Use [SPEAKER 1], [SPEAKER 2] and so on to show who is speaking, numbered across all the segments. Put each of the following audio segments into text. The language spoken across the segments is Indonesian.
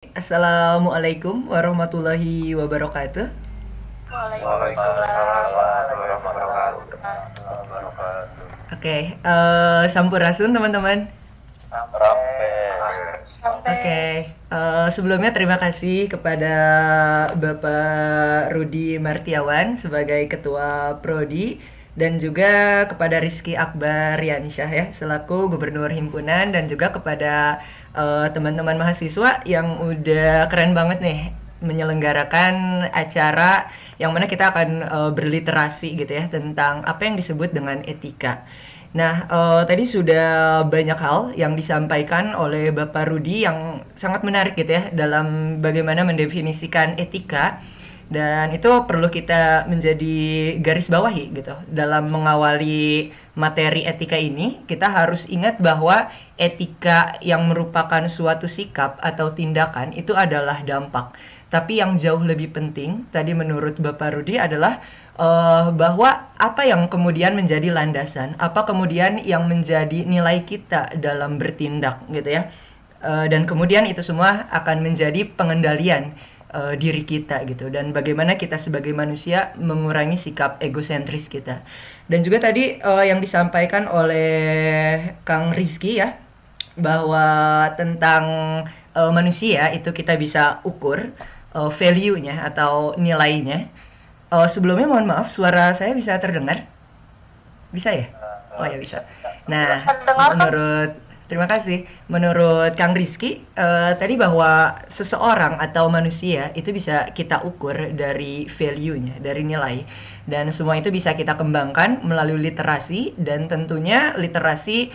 [SPEAKER 1] Assalamualaikum warahmatullahi wabarakatuh.
[SPEAKER 2] Waalaikumsalam warahmatullahi wabarakatuh.
[SPEAKER 1] Oke, sampurasun teman-teman.
[SPEAKER 2] Sampai.
[SPEAKER 1] Oke, sebelumnya terima kasih kepada Bapak Rudi Martiawan sebagai Ketua Prodi dan juga kepada Rizky Akbar Yansyah ya selaku Gubernur Himpunan dan juga kepada teman-teman mahasiswa yang udah keren banget nih menyelenggarakan acara yang mana kita akan berliterasi gitu ya tentang apa yang disebut dengan etika. Nah, tadi sudah banyak hal yang disampaikan oleh Bapak Rudi yang sangat menarik gitu ya dalam bagaimana mendefinisikan etika dan itu perlu kita menjadi garis bawahi gitu. Dalam mengawali materi etika ini, kita harus ingat bahwa etika yang merupakan suatu sikap atau tindakan itu adalah dampak. Tapi yang jauh lebih penting tadi menurut Bapak Rudi adalah bahwa apa yang kemudian menjadi landasan, apa kemudian yang menjadi nilai kita dalam bertindak gitu ya. Dan kemudian itu semua akan menjadi pengendalian diri kita gitu dan bagaimana kita sebagai manusia mengurangi sikap egosentris kita. Dan juga tadi yang disampaikan oleh Kang Rizky ya bahwa tentang manusia itu kita bisa ukur value-nya atau nilainya. Sebelumnya mohon maaf, suara saya bisa terdengar? Bisa ya? Oh ya bisa. Nah,
[SPEAKER 3] Terdengar kan?
[SPEAKER 1] menurut terima kasih. Menurut Kang Rizky, tadi bahwa seseorang atau manusia itu bisa kita ukur dari value-nya, dari nilai. Dan semua itu bisa kita kembangkan melalui literasi dan tentunya literasi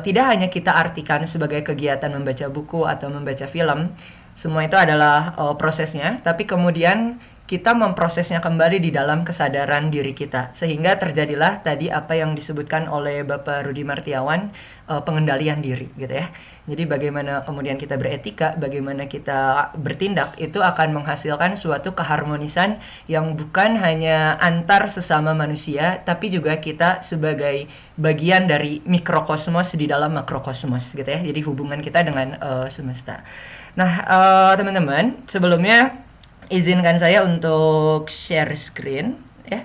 [SPEAKER 1] tidak hanya kita artikan sebagai kegiatan membaca buku atau membaca film. Semua itu adalah prosesnya, tapi kemudian kita memprosesnya kembali di dalam kesadaran diri kita sehingga terjadilah tadi apa yang disebutkan oleh Bapak Rudi Martiawan pengendalian diri gitu ya. Jadi bagaimana kemudian kita beretika, bagaimana kita bertindak itu akan menghasilkan suatu keharmonisan yang bukan hanya antar sesama manusia tapi juga kita sebagai bagian dari mikrokosmos di dalam makrokosmos gitu ya. Jadi hubungan kita dengan semesta. Nah, teman-teman, sebelumnya izinkan saya untuk share screen ya.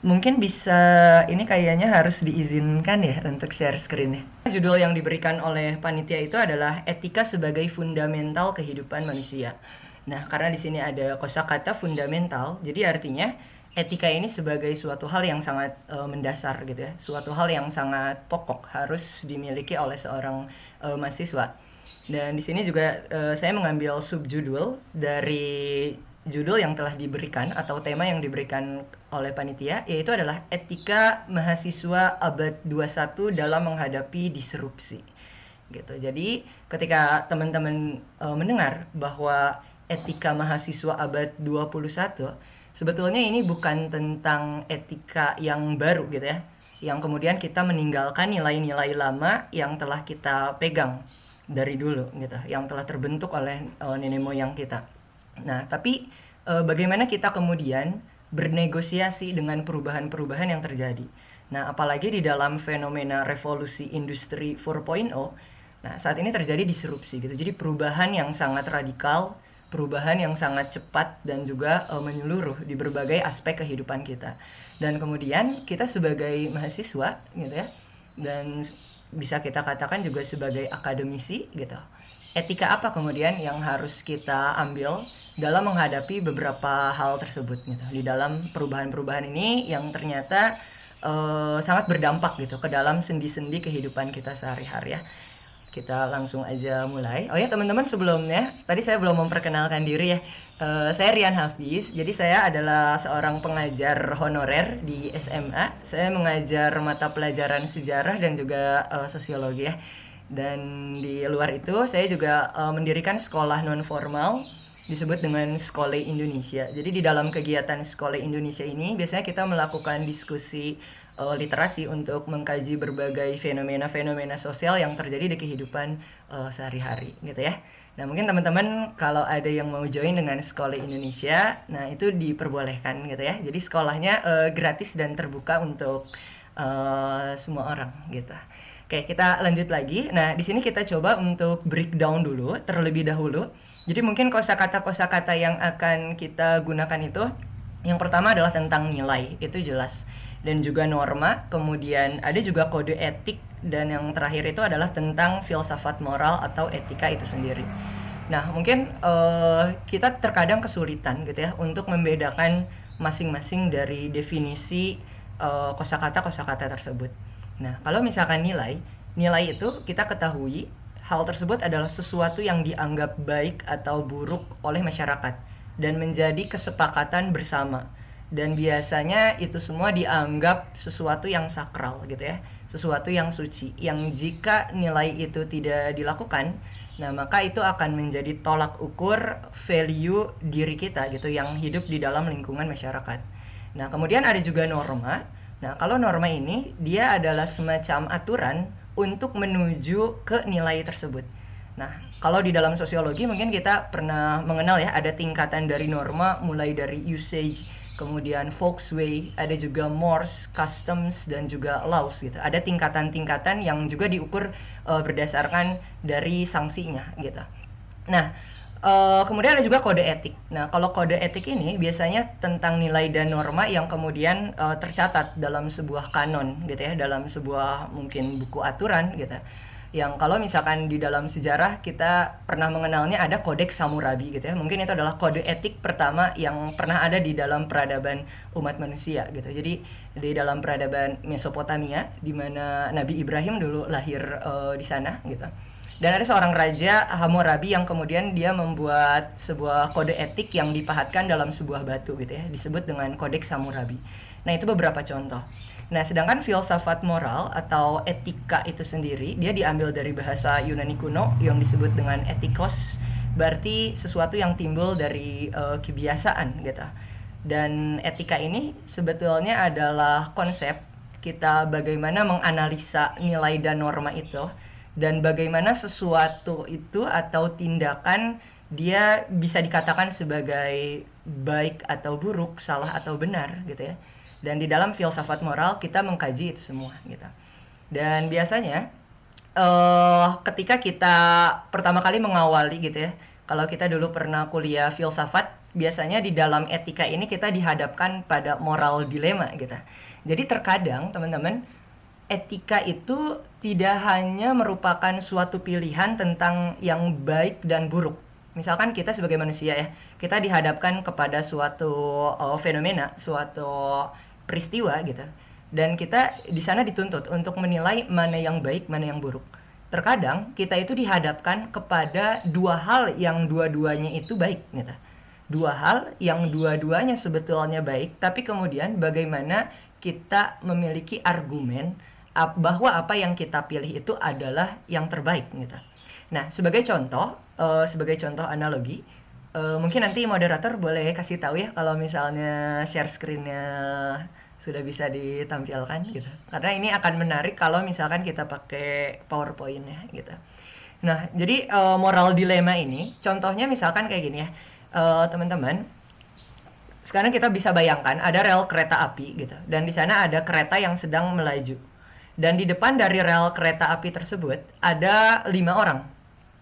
[SPEAKER 1] Mungkin bisa ini kayaknya harus diizinkan ya untuk share screen-nya. Judul yang diberikan oleh panitia itu adalah Etika sebagai Fundamental Kehidupan Manusia. Nah, karena di sini ada kosakata fundamental, jadi artinya etika ini sebagai suatu hal yang sangat mendasar gitu ya, suatu hal yang sangat pokok harus dimiliki oleh seorang mahasiswa. Dan di sini juga saya mengambil subjudul dari judul yang telah diberikan atau tema yang diberikan oleh panitia yaitu adalah etika mahasiswa abad 21 dalam menghadapi disrupsi. Gitu. Jadi ketika teman-teman mendengar bahwa etika mahasiswa abad 21 sebetulnya ini bukan tentang etika yang baru gitu ya. Yang kemudian kita meninggalkan nilai-nilai lama yang telah kita pegang dari dulu gitu, yang telah terbentuk oleh nenek moyang kita. Nah, tapi bagaimana kita kemudian bernegosiasi dengan perubahan-perubahan yang terjadi. Nah, apalagi di dalam fenomena revolusi industri 4.0, nah saat ini terjadi disrupsi gitu. Jadi perubahan yang sangat radikal, perubahan yang sangat cepat dan juga menyeluruh di berbagai aspek kehidupan kita. Dan kemudian kita sebagai mahasiswa gitu ya, dan bisa kita katakan juga sebagai akademisi gitu. Etika apa kemudian yang harus kita ambil dalam menghadapi beberapa hal tersebut gitu. Di dalam perubahan-perubahan ini yang ternyata sangat berdampak gitu ke dalam sendi-sendi kehidupan kita sehari-hari ya. Kita langsung aja mulai. Oh ya teman-teman sebelumnya, tadi saya belum memperkenalkan diri ya. Saya Rian Hafiz, jadi saya adalah seorang pengajar honorer di SMA. Saya mengajar mata pelajaran sejarah dan juga sosiologi ya. Dan di luar itu saya juga mendirikan sekolah non formal disebut dengan Sekolah Indonesia. Jadi di dalam kegiatan Sekolah Indonesia ini biasanya kita melakukan diskusi literasi untuk mengkaji berbagai fenomena-fenomena sosial yang terjadi di kehidupan sehari-hari gitu ya. Nah mungkin teman-teman kalau ada yang mau join dengan Sekolah Indonesia, nah itu diperbolehkan gitu ya. Jadi sekolahnya gratis dan terbuka untuk semua orang gitu. Oke, kita lanjut lagi. Nah, di sini kita coba untuk breakdown dulu terlebih dahulu. Jadi mungkin kosakata-kosakata yang akan kita gunakan itu yang pertama adalah tentang nilai, itu jelas. Dan juga norma, kemudian ada juga kode etik, dan yang terakhir itu adalah tentang filsafat moral atau etika itu sendiri. Nah, mungkin kita terkadang kesulitan gitu ya untuk membedakan masing-masing dari definisi kosakata-kosakata tersebut. Nah, kalau misalkan nilai, nilai itu kita ketahui hal tersebut adalah sesuatu yang dianggap baik atau buruk oleh masyarakat dan menjadi kesepakatan bersama. Dan biasanya itu semua dianggap sesuatu yang sakral gitu ya, sesuatu yang suci. Yang jika nilai itu tidak dilakukan, nah maka itu akan menjadi tolak ukur value diri kita gitu yang hidup di dalam lingkungan masyarakat. Nah, kemudian ada juga norma. Nah, kalau norma ini dia adalah semacam aturan untuk menuju ke nilai tersebut. Nah, kalau di dalam sosiologi mungkin kita pernah mengenal ya, ada tingkatan dari norma mulai dari usage, kemudian Volkswagen, ada juga mores, customs, dan juga laws gitu. Ada tingkatan-tingkatan yang juga diukur berdasarkan dari sanksinya gitu. Nah, kemudian ada juga kode etik. Nah, kalau kode etik ini biasanya tentang nilai dan norma yang kemudian tercatat dalam sebuah kanon gitu ya, dalam sebuah mungkin buku aturan gitu. Yang kalau misalkan di dalam sejarah kita pernah mengenalnya ada Kodeks Hammurabi gitu ya. Mungkin itu adalah kode etik pertama yang pernah ada di dalam peradaban umat manusia gitu. Jadi di dalam peradaban Mesopotamia di mana Nabi Ibrahim dulu lahir di sana gitu. Dan ada seorang raja Hammurabi yang kemudian dia membuat sebuah kode etik yang dipahatkan dalam sebuah batu gitu ya, disebut dengan Kodeks Hammurabi. Nah, itu beberapa contoh. Nah, sedangkan filsafat moral atau etika itu sendiri, dia diambil dari bahasa Yunani kuno yang disebut dengan etikos, berarti sesuatu yang timbul dari kebiasaan gitu. Dan etika ini sebetulnya adalah konsep kita bagaimana menganalisa nilai dan norma itu, dan bagaimana sesuatu itu atau tindakan dia bisa dikatakan sebagai baik atau buruk, salah atau benar gitu ya. Dan di dalam filsafat moral kita mengkaji itu semua gitu. Dan biasanya ketika kita pertama kali mengawali gitu ya, kalau kita dulu pernah kuliah filsafat, biasanya di dalam etika ini kita dihadapkan pada moral dilema gitu. Jadi terkadang teman-teman, etika itu tidak hanya merupakan suatu pilihan tentang yang baik dan buruk. Misalkan kita sebagai manusia ya, kita dihadapkan kepada suatu fenomena, suatu peristiwa gitu. Dan kita di sana dituntut untuk menilai mana yang baik, mana yang buruk. Terkadang kita itu dihadapkan kepada dua hal yang dua-duanya itu baik gitu. Dua hal yang dua-duanya sebetulnya baik, tapi kemudian bagaimana kita memiliki argumen bahwa apa yang kita pilih itu adalah yang terbaik gitu. Nah, sebagai contoh analogi, mungkin nanti moderator boleh kasih tahu ya kalau misalnya share screen-nya sudah bisa ditampilkan gitu. Karena ini akan menarik kalau misalkan kita pakai PowerPoint-nya gitu. Nah, jadi moral dilema ini contohnya misalkan kayak gini ya. Teman-teman, sekarang kita bisa bayangkan ada rel kereta api gitu, dan di sana ada kereta yang sedang melaju. Dan di depan dari rel kereta api tersebut ada 5 orang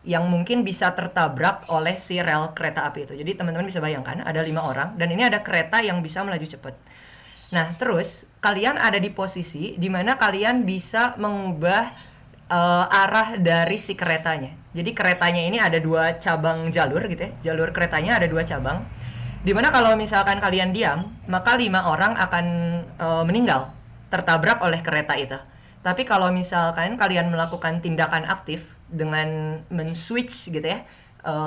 [SPEAKER 1] yang mungkin bisa tertabrak oleh si rel kereta api itu. Jadi teman-teman bisa bayangkan ada 5 orang dan ini ada kereta yang bisa melaju cepat. Nah, terus kalian ada di posisi di mana kalian bisa mengubah arah dari si keretanya. Jadi keretanya ini ada 2 cabang jalur gitu ya. Jalur keretanya ada 2 cabang. Dimana kalau misalkan kalian diam, maka 5 orang akan meninggal tertabrak oleh kereta itu. Tapi kalau misalkan kalian melakukan tindakan aktif dengan men-switch gitu ya,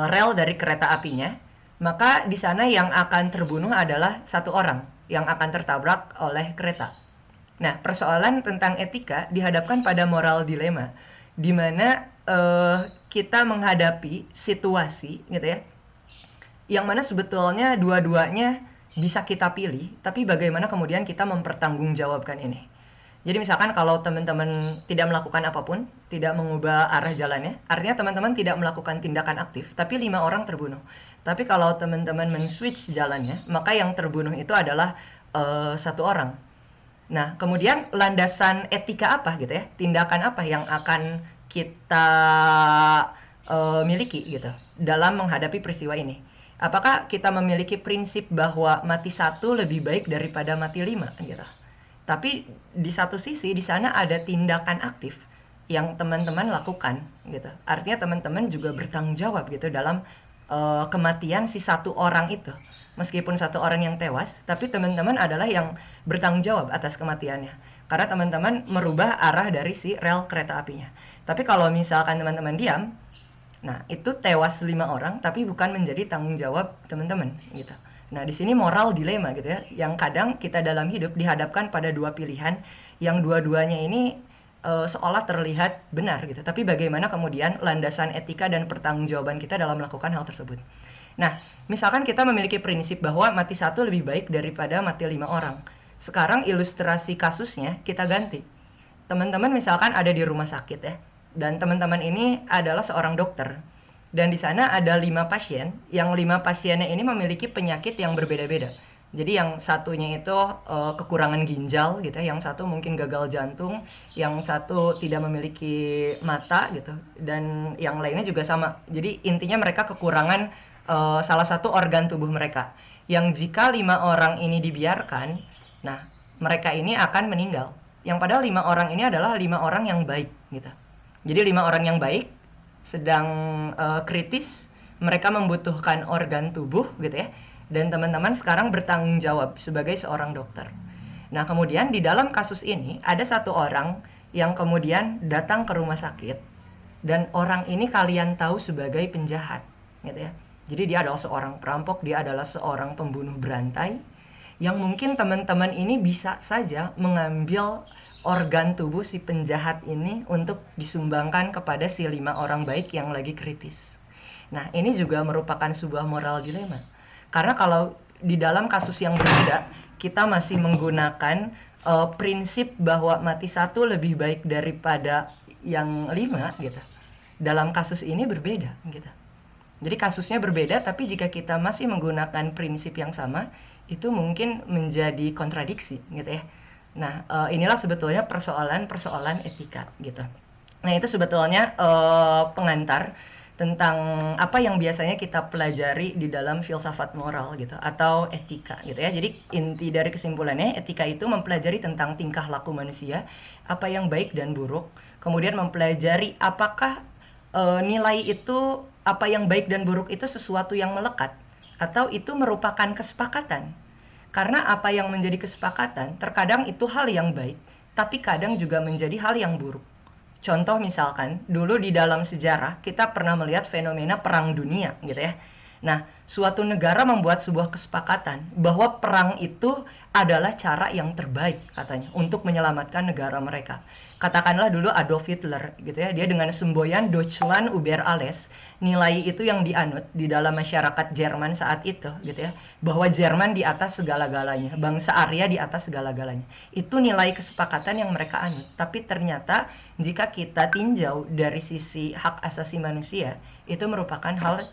[SPEAKER 1] rel dari kereta apinya, maka di sana yang akan terbunuh adalah 1 orang yang akan tertabrak oleh kereta. Nah, persoalan tentang etika dihadapkan pada moral dilema, di mana kita menghadapi situasi gitu ya, yang mana sebetulnya dua-duanya bisa kita pilih, tapi bagaimana kemudian kita mempertanggungjawabkan ini. Jadi misalkan kalau teman-teman tidak melakukan apapun, tidak mengubah arah jalannya, artinya teman-teman tidak melakukan tindakan aktif, tapi 5 orang terbunuh. Tapi kalau teman-teman men-switch jalannya, maka yang terbunuh itu adalah 1 orang. Nah, kemudian landasan etika apa gitu ya, tindakan apa yang akan kita miliki gitu dalam menghadapi peristiwa ini. Apakah kita memiliki prinsip bahwa mati satu lebih baik daripada mati lima gitu. Tapi di satu sisi di sana ada tindakan aktif yang teman-teman lakukan gitu. Artinya teman-teman juga bertanggung jawab gitu dalam kematian si satu orang itu. Meskipun satu orang yang tewas, tapi teman-teman adalah yang bertanggung jawab atas kematiannya. Karena teman-teman merubah arah dari si rel kereta apinya. Tapi kalau misalkan teman-teman diam, nah itu tewas 5 orang, tapi bukan menjadi tanggung jawab teman-teman gitu. Nah di sini moral dilema gitu ya, yang kadang kita dalam hidup dihadapkan pada dua pilihan, yang dua-duanya ini seolah terlihat benar gitu. Tapi bagaimana kemudian landasan etika dan pertanggungjawaban kita dalam melakukan hal tersebut. Nah, misalkan kita memiliki prinsip bahwa mati satu lebih baik daripada mati 5 orang. Sekarang ilustrasi kasusnya kita ganti. Teman-teman misalkan ada di rumah sakit ya, dan teman-teman ini adalah seorang dokter. Dan di sana ada 5 pasien, yang 5 pasiennya ini memiliki penyakit yang berbeda-beda. Jadi yang satunya itu kekurangan ginjal gitu ya, yang satu mungkin gagal jantung, yang satu tidak memiliki mata gitu, dan yang lainnya juga sama. Jadi intinya mereka kekurangan salah satu organ tubuh mereka. Yang jika 5 orang ini dibiarkan, nah mereka ini akan meninggal. Yang padahal 5 orang ini adalah 5 orang yang baik gitu. Jadi 5 orang yang baik sedang kritis, mereka membutuhkan organ tubuh gitu ya. Dan teman-teman sekarang bertanggung jawab sebagai seorang dokter. Nah, kemudian di dalam kasus ini ada satu orang yang kemudian datang ke rumah sakit dan orang ini kalian tahu sebagai penjahat, gitu ya. Jadi dia adalah seorang perampok, dia adalah seorang pembunuh berantai yang mungkin teman-teman ini bisa saja mengambil organ tubuh si penjahat ini untuk disumbangkan kepada si 5 orang baik yang lagi kritis. Nah, ini juga merupakan sebuah moral dilema. Karena kalau di dalam kasus yang berbeda, kita masih menggunakan prinsip bahwa mati satu lebih baik daripada yang 5 gitu. Dalam kasus ini berbeda gitu. Jadi kasusnya berbeda, tapi jika kita masih menggunakan prinsip yang sama, itu mungkin menjadi kontradiksi gitu ya. Nah, inilah sebetulnya persoalan-persoalan etika gitu. Nah, itu sebetulnya pengantar tentang apa yang biasanya kita pelajari di dalam filsafat moral gitu atau etika gitu ya. Jadi inti dari kesimpulannya, etika itu mempelajari tentang tingkah laku manusia, apa yang baik dan buruk, kemudian mempelajari apakah nilai itu, apa yang baik dan buruk itu sesuatu yang melekat atau itu merupakan kesepakatan. Karena apa yang menjadi kesepakatan terkadang itu hal yang baik, tapi kadang juga menjadi hal yang buruk. Contoh misalkan, dulu di dalam sejarah kita pernah melihat fenomena perang dunia gitu ya. Nah, suatu negara membuat sebuah kesepakatan bahwa perang itu adalah cara yang terbaik katanya untuk menyelamatkan negara mereka. Katakanlah dulu Adolf Hitler gitu ya, dia dengan semboyan Deutschland über alles, nilai itu yang dianut di dalam masyarakat Jerman saat itu gitu ya, bahwa Jerman di atas segala-galanya, bangsa Arya di atas segala-galanya. Itu nilai kesepakatan yang mereka anut. Tapi ternyata jika kita tinjau dari sisi hak asasi manusia, itu merupakan hal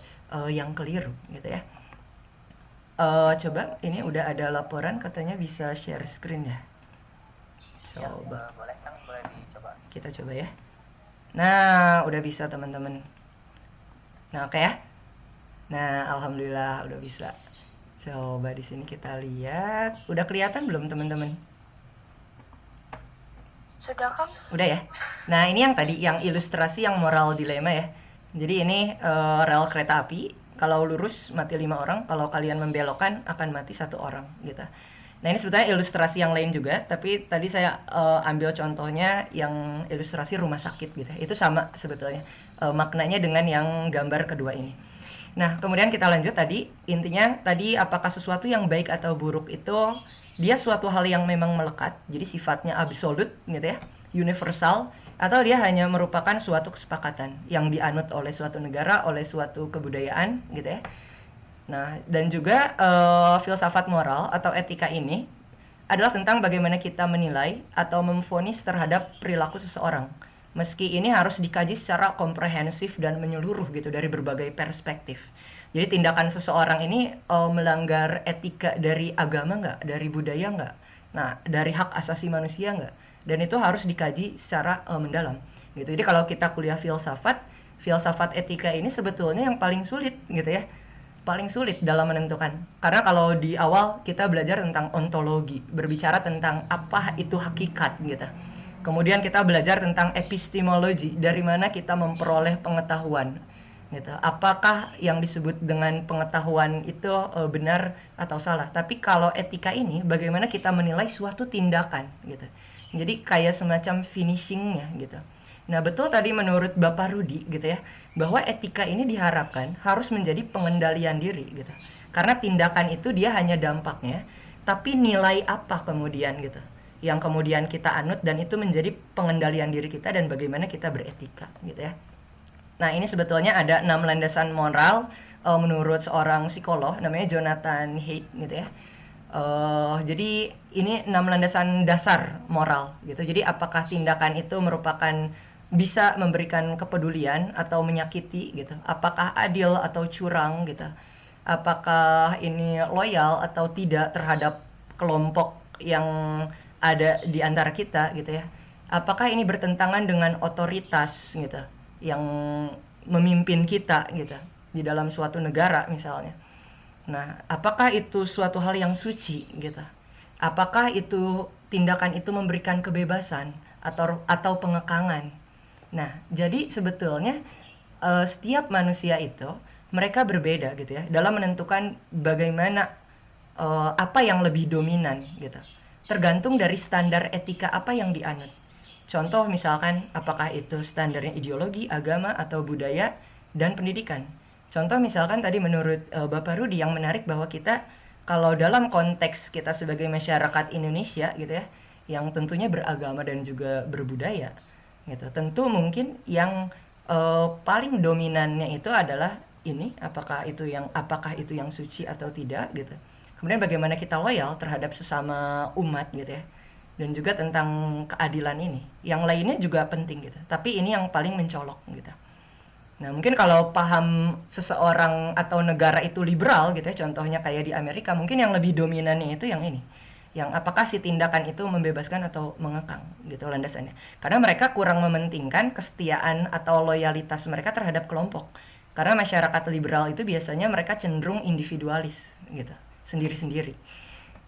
[SPEAKER 1] yang keliru gitu ya. Coba ini udah ada laporan katanya bisa share screen ya. Coba.
[SPEAKER 2] Boleh kan, boleh dicoba.
[SPEAKER 1] Kita coba ya. Nah, udah bisa teman-teman. Nah, oke ya. Nah, alhamdulillah udah bisa. Coba di sini kita lihat. Udah kelihatan belum teman-teman?
[SPEAKER 3] Sudah kan?
[SPEAKER 1] Udah ya. Nah, ini yang tadi yang ilustrasi yang moral dilema ya. Jadi ini rel kereta api. Kalau lurus mati 5 orang, kalau kalian membelokkan akan mati 1 orang gitu. Nah, ini sebetulnya ilustrasi yang lain juga, tapi tadi saya ambil contohnya yang ilustrasi rumah sakit gitu. Itu sama sebetulnya maknanya dengan yang gambar kedua ini. Nah, kemudian kita lanjut tadi, intinya tadi apakah sesuatu yang baik atau buruk itu dia suatu hal yang memang melekat, jadi sifatnya absolut gitu ya, universal, atau dia hanya merupakan suatu kesepakatan yang dianut oleh suatu negara, oleh suatu kebudayaan gitu ya. Nah, dan juga filsafat moral atau etika ini adalah tentang bagaimana kita menilai atau memvonis terhadap perilaku seseorang. Meski ini harus dikaji secara komprehensif dan menyeluruh gitu dari berbagai perspektif. Jadi tindakan seseorang ini melanggar etika dari agama nggak, dari budaya nggak, Nah, dari hak asasi manusia nggak? Dan itu harus dikaji secara mendalam gitu. Jadi kalau kita kuliah filsafat etika ini sebetulnya yang paling sulit gitu ya, paling sulit dalam menentukan. Karena kalau di awal kita belajar tentang ontologi, berbicara tentang apa itu hakikat gitu. Kemudian kita belajar tentang epistemologi, dari mana kita memperoleh pengetahuan gitu. Apakah yang disebut dengan pengetahuan itu benar atau salah? Tapi kalau etika ini bagaimana kita menilai suatu tindakan gitu. Jadi kayak semacam finishingnya gitu. Nah, betul tadi menurut Bapak Rudi gitu ya, bahwa etika ini diharapkan harus menjadi pengendalian diri gitu. Karena tindakan itu dia hanya dampaknya, tapi nilai apa kemudian gitu yang kemudian kita anut, dan itu menjadi pengendalian diri kita dan bagaimana kita beretika gitu ya. Nah, ini sebetulnya ada 6 landasan moral menurut seorang psikolog namanya Jonathan Haidt gitu ya. Jadi ini 6 landasan dasar moral gitu. Jadi apakah tindakan itu merupakan bisa memberikan kepedulian atau menyakiti gitu? Apakah adil atau curang gitu? Apakah ini loyal atau tidak terhadap kelompok yang ada di antara kita gitu ya? Apakah ini bertentangan dengan otoritas gitu yang memimpin kita gitu di dalam suatu negara misalnya? Nah, apakah itu suatu hal yang suci gitu? Apakah itu tindakan itu memberikan kebebasan atau pengekangan? Nah, jadi sebetulnya setiap manusia itu mereka berbeda gitu ya dalam menentukan bagaimana apa yang lebih dominan gitu. Tergantung dari standar etika apa yang dianut. Contoh misalkan apakah itu standarnya ideologi, agama, atau budaya dan pendidikan. Contoh misalkan tadi menurut Bapak Rudi yang menarik bahwa kita kalau dalam konteks kita sebagai masyarakat Indonesia gitu ya, yang tentunya beragama dan juga berbudaya gitu. Tentu mungkin yang paling dominannya itu adalah ini apakah itu yang suci atau tidak gitu. Kemudian bagaimana kita loyal terhadap sesama umat gitu ya. Dan juga tentang keadilan ini. Yang lainnya juga penting gitu. Tapi ini yang paling mencolok gitu. Nah, mungkin kalau paham seseorang atau negara itu liberal gitu ya, contohnya kayak di Amerika, mungkin yang lebih dominannya itu yang ini. Yang apakah si tindakan itu membebaskan atau mengekang gitu landasannya. Karena mereka kurang mementingkan kesetiaan atau loyalitas mereka terhadap kelompok. Karena masyarakat liberal itu biasanya mereka cenderung individualis gitu, sendiri-sendiri.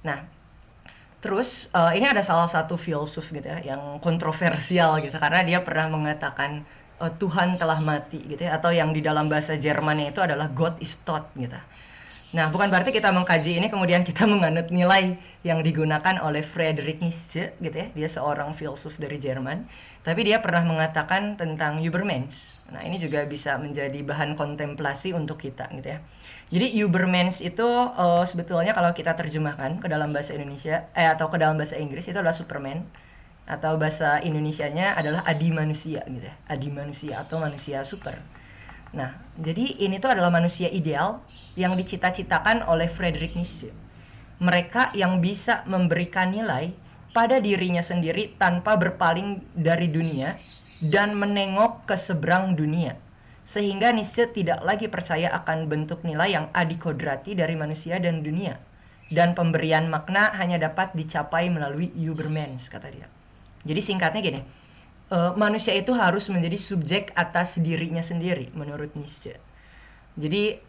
[SPEAKER 1] Nah, terus ini ada salah satu filsuf gitu ya yang kontroversial gitu karena dia pernah mengatakan Tuhan telah mati gitu ya, atau yang di dalam bahasa Jermannya itu adalah God is tot gitu. Nah, bukan berarti kita mengkaji ini kemudian kita menganut nilai yang digunakan oleh Friedrich Nietzsche gitu ya. Dia seorang filsuf dari Jerman, tapi dia pernah mengatakan tentang Übermensch. Nah, ini juga bisa menjadi bahan kontemplasi untuk kita gitu ya. Jadi Übermensch itu sebetulnya kalau kita terjemahkan ke dalam bahasa Indonesia atau ke dalam bahasa Inggris itu adalah Superman, atau bahasa Indonesianya adalah adi manusia gitu ya. Adi manusia atau manusia super. Nah, jadi ini tuh adalah manusia ideal yang dicita-citakan oleh Friedrich Nietzsche. Mereka yang bisa memberikan nilai pada dirinya sendiri tanpa berpaling dari dunia dan menengok ke seberang dunia. Sehingga Nietzsche tidak lagi percaya akan bentuk nilai yang adikodrati dari manusia dan dunia. Dan pemberian makna hanya dapat dicapai melalui Übermensch, kata dia. Jadi singkatnya gini, manusia itu harus menjadi subjek atas dirinya sendiri menurut Nietzsche. Jadi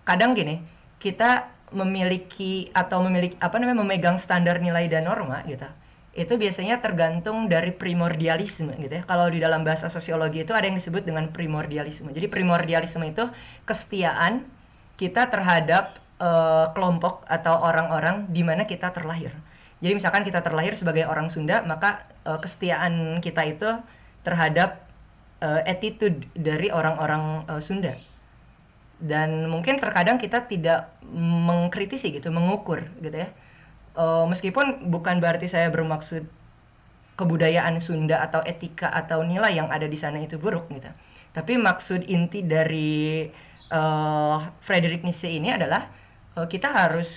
[SPEAKER 1] kadang gini, kita memegang standar nilai dan norma gitu. Itu biasanya tergantung dari primordialisme gitu ya. Kalau di dalam bahasa sosiologi itu ada yang disebut dengan primordialisme. Jadi primordialisme itu kesetiaan kita terhadap kelompok atau orang-orang di mana kita terlahir. Jadi misalkan kita terlahir sebagai orang Sunda, maka kesetiaan kita itu terhadap attitude dari orang-orang Sunda. Dan mungkin terkadang kita tidak mengkritisi gitu, mengukur gitu ya. Meskipun bukan berarti saya bermaksud kebudayaan Sunda atau etika atau nilai yang ada di sana itu buruk gitu. Tapi maksud inti dari Friedrich Nietzsche ini adalah kita harus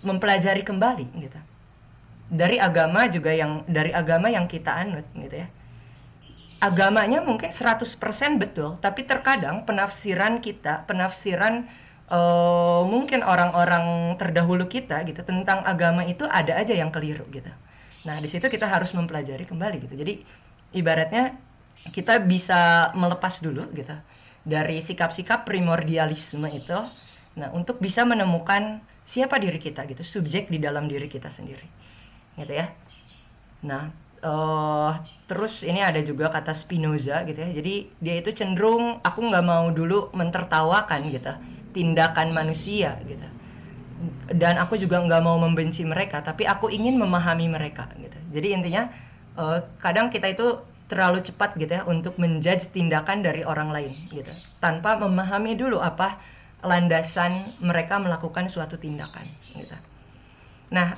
[SPEAKER 1] mempelajari kembali gitu. Dari agama yang kita anut gitu ya. Agamanya mungkin 100% betul, tapi terkadang penafsiran mungkin orang-orang terdahulu kita gitu tentang agama itu ada aja yang keliru gitu. Nah, di situ kita harus mempelajari kembali gitu. Jadi ibaratnya kita bisa melepas dulu gitu dari sikap-sikap primordialisme itu. Nah, untuk bisa menemukan siapa diri kita gitu, subjek di dalam diri kita sendiri. Gitu ya. Nah, terus ini ada juga kata Spinoza gitu ya. Jadi dia itu cenderung aku nggak mau dulu mentertawakan gitu tindakan manusia gitu. Dan aku juga nggak mau membenci mereka, tapi aku ingin memahami mereka gitu. Jadi intinya kadang kita itu terlalu cepat gitu ya untuk menjudge tindakan dari orang lain gitu, tanpa memahami dulu apa landasan mereka melakukan suatu tindakan gitu. Nah,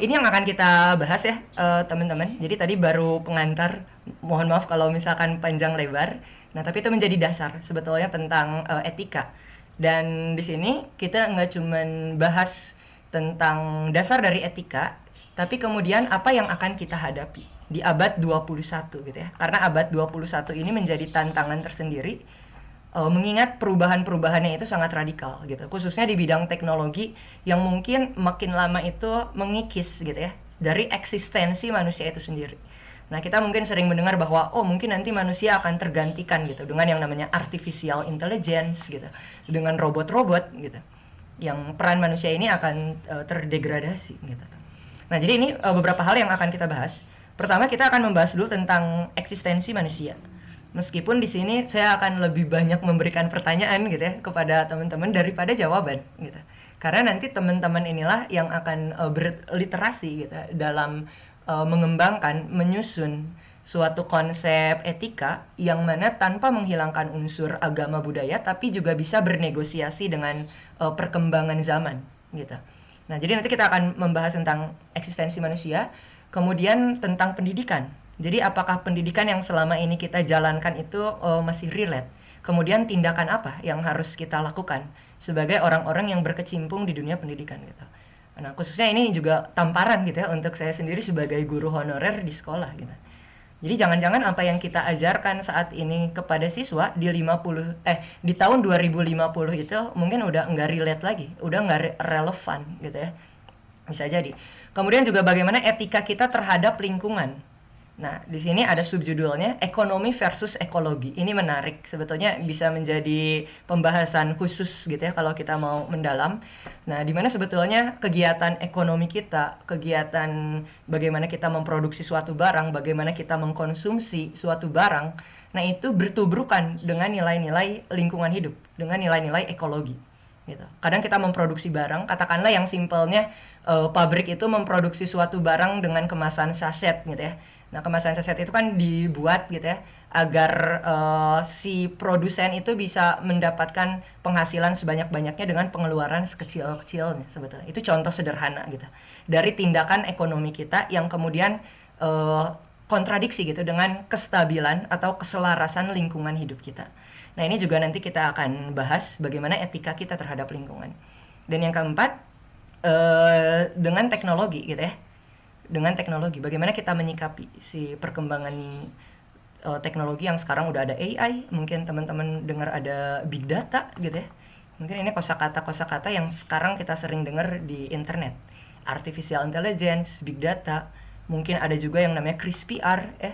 [SPEAKER 1] ini yang akan kita bahas ya, teman-teman. Jadi tadi baru pengantar, mohon maaf kalau misalkan panjang lebar. Nah, tapi itu menjadi dasar sebetulnya tentang etika. Dan di sini kita nggak cuman bahas tentang dasar dari etika, tapi kemudian apa yang akan kita hadapi di abad 21 gitu ya. Karena abad 21 ini menjadi tantangan tersendiri, mengingat perubahan-perubahannya itu sangat radikal gitu, khususnya di bidang teknologi yang mungkin makin lama itu mengikis gitu ya dari eksistensi manusia itu sendiri. Nah, kita mungkin sering mendengar bahwa mungkin nanti manusia akan tergantikan gitu dengan yang namanya artificial intelligence gitu, dengan robot-robot gitu, yang peran manusia ini akan terdegradasi gitu. Nah, jadi ini beberapa hal yang akan kita bahas. Pertama, kita akan membahas dulu tentang eksistensi manusia. Meskipun di sini saya akan lebih banyak memberikan pertanyaan gitu ya kepada teman-teman daripada jawaban gitu. Karena nanti teman-teman inilah yang akan berliterasi gitu dalam mengembangkan, menyusun suatu konsep etika yang mana tanpa menghilangkan unsur agama budaya tapi juga bisa bernegosiasi dengan perkembangan zaman gitu. Nah, jadi nanti kita akan membahas tentang eksistensi manusia, kemudian tentang pendidikan. Jadi apakah pendidikan yang selama ini kita jalankan itu masih relate? Kemudian tindakan apa yang harus kita lakukan sebagai orang-orang yang berkecimpung di dunia pendidikan gitu. Nah, khususnya ini juga tamparan gitu ya untuk saya sendiri sebagai guru honorer di sekolah gitu. Jadi jangan-jangan apa yang kita ajarkan saat ini kepada siswa di di tahun 2050 itu mungkin udah nggak relate lagi, udah nggak relevan gitu ya. Bisa jadi. Kemudian juga bagaimana etika kita terhadap lingkungan. Nah, di sini ada subjudulnya ekonomi versus ekologi. Ini menarik, sebetulnya bisa menjadi pembahasan khusus gitu ya kalau kita mau mendalam. Nah, di mana sebetulnya kegiatan ekonomi kita, kegiatan bagaimana kita memproduksi suatu barang, bagaimana kita mengkonsumsi suatu barang, nah itu bertubrukan dengan nilai-nilai lingkungan hidup, dengan nilai-nilai ekologi. Gitu. Kadang kita memproduksi barang, katakanlah yang simpelnya pabrik itu memproduksi suatu barang dengan kemasan saset gitu ya. Nah, kemasan saset itu kan dibuat gitu ya agar si produsen itu bisa mendapatkan penghasilan sebanyak-banyaknya dengan pengeluaran sekecil-kecilnya sebetulnya. Itu contoh sederhana gitu. Dari tindakan ekonomi kita yang kemudian kontradiksi gitu dengan kestabilan atau keselarasan lingkungan hidup kita. Nah, ini juga nanti kita akan bahas bagaimana etika kita terhadap lingkungan. Dan yang keempat, dengan teknologi gitu ya. Dengan teknologi, bagaimana kita menyikapi si perkembangan teknologi yang sekarang udah ada AI, mungkin teman-teman dengar ada big data gitu ya. Mungkin ini kosakata yang sekarang kita sering dengar di internet. Artificial intelligence, big data, mungkin ada juga yang namanya CRISPR ya.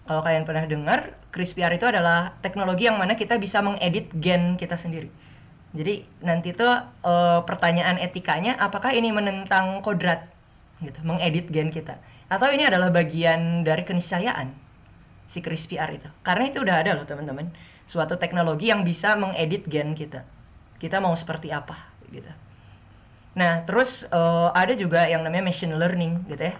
[SPEAKER 1] Kalau kalian pernah dengar, CRISPR itu adalah teknologi yang mana kita bisa mengedit gen kita sendiri. Jadi nanti tuh pertanyaan etikanya, apakah ini menentang kodrat, gitu, mengedit gen kita, atau ini adalah bagian dari keniscayaan si CRISPR itu? Karena itu udah ada loh teman-teman, suatu teknologi yang bisa mengedit gen kita. Kita mau seperti apa, gitu. Nah, terus ada juga yang namanya machine learning, gitu ya.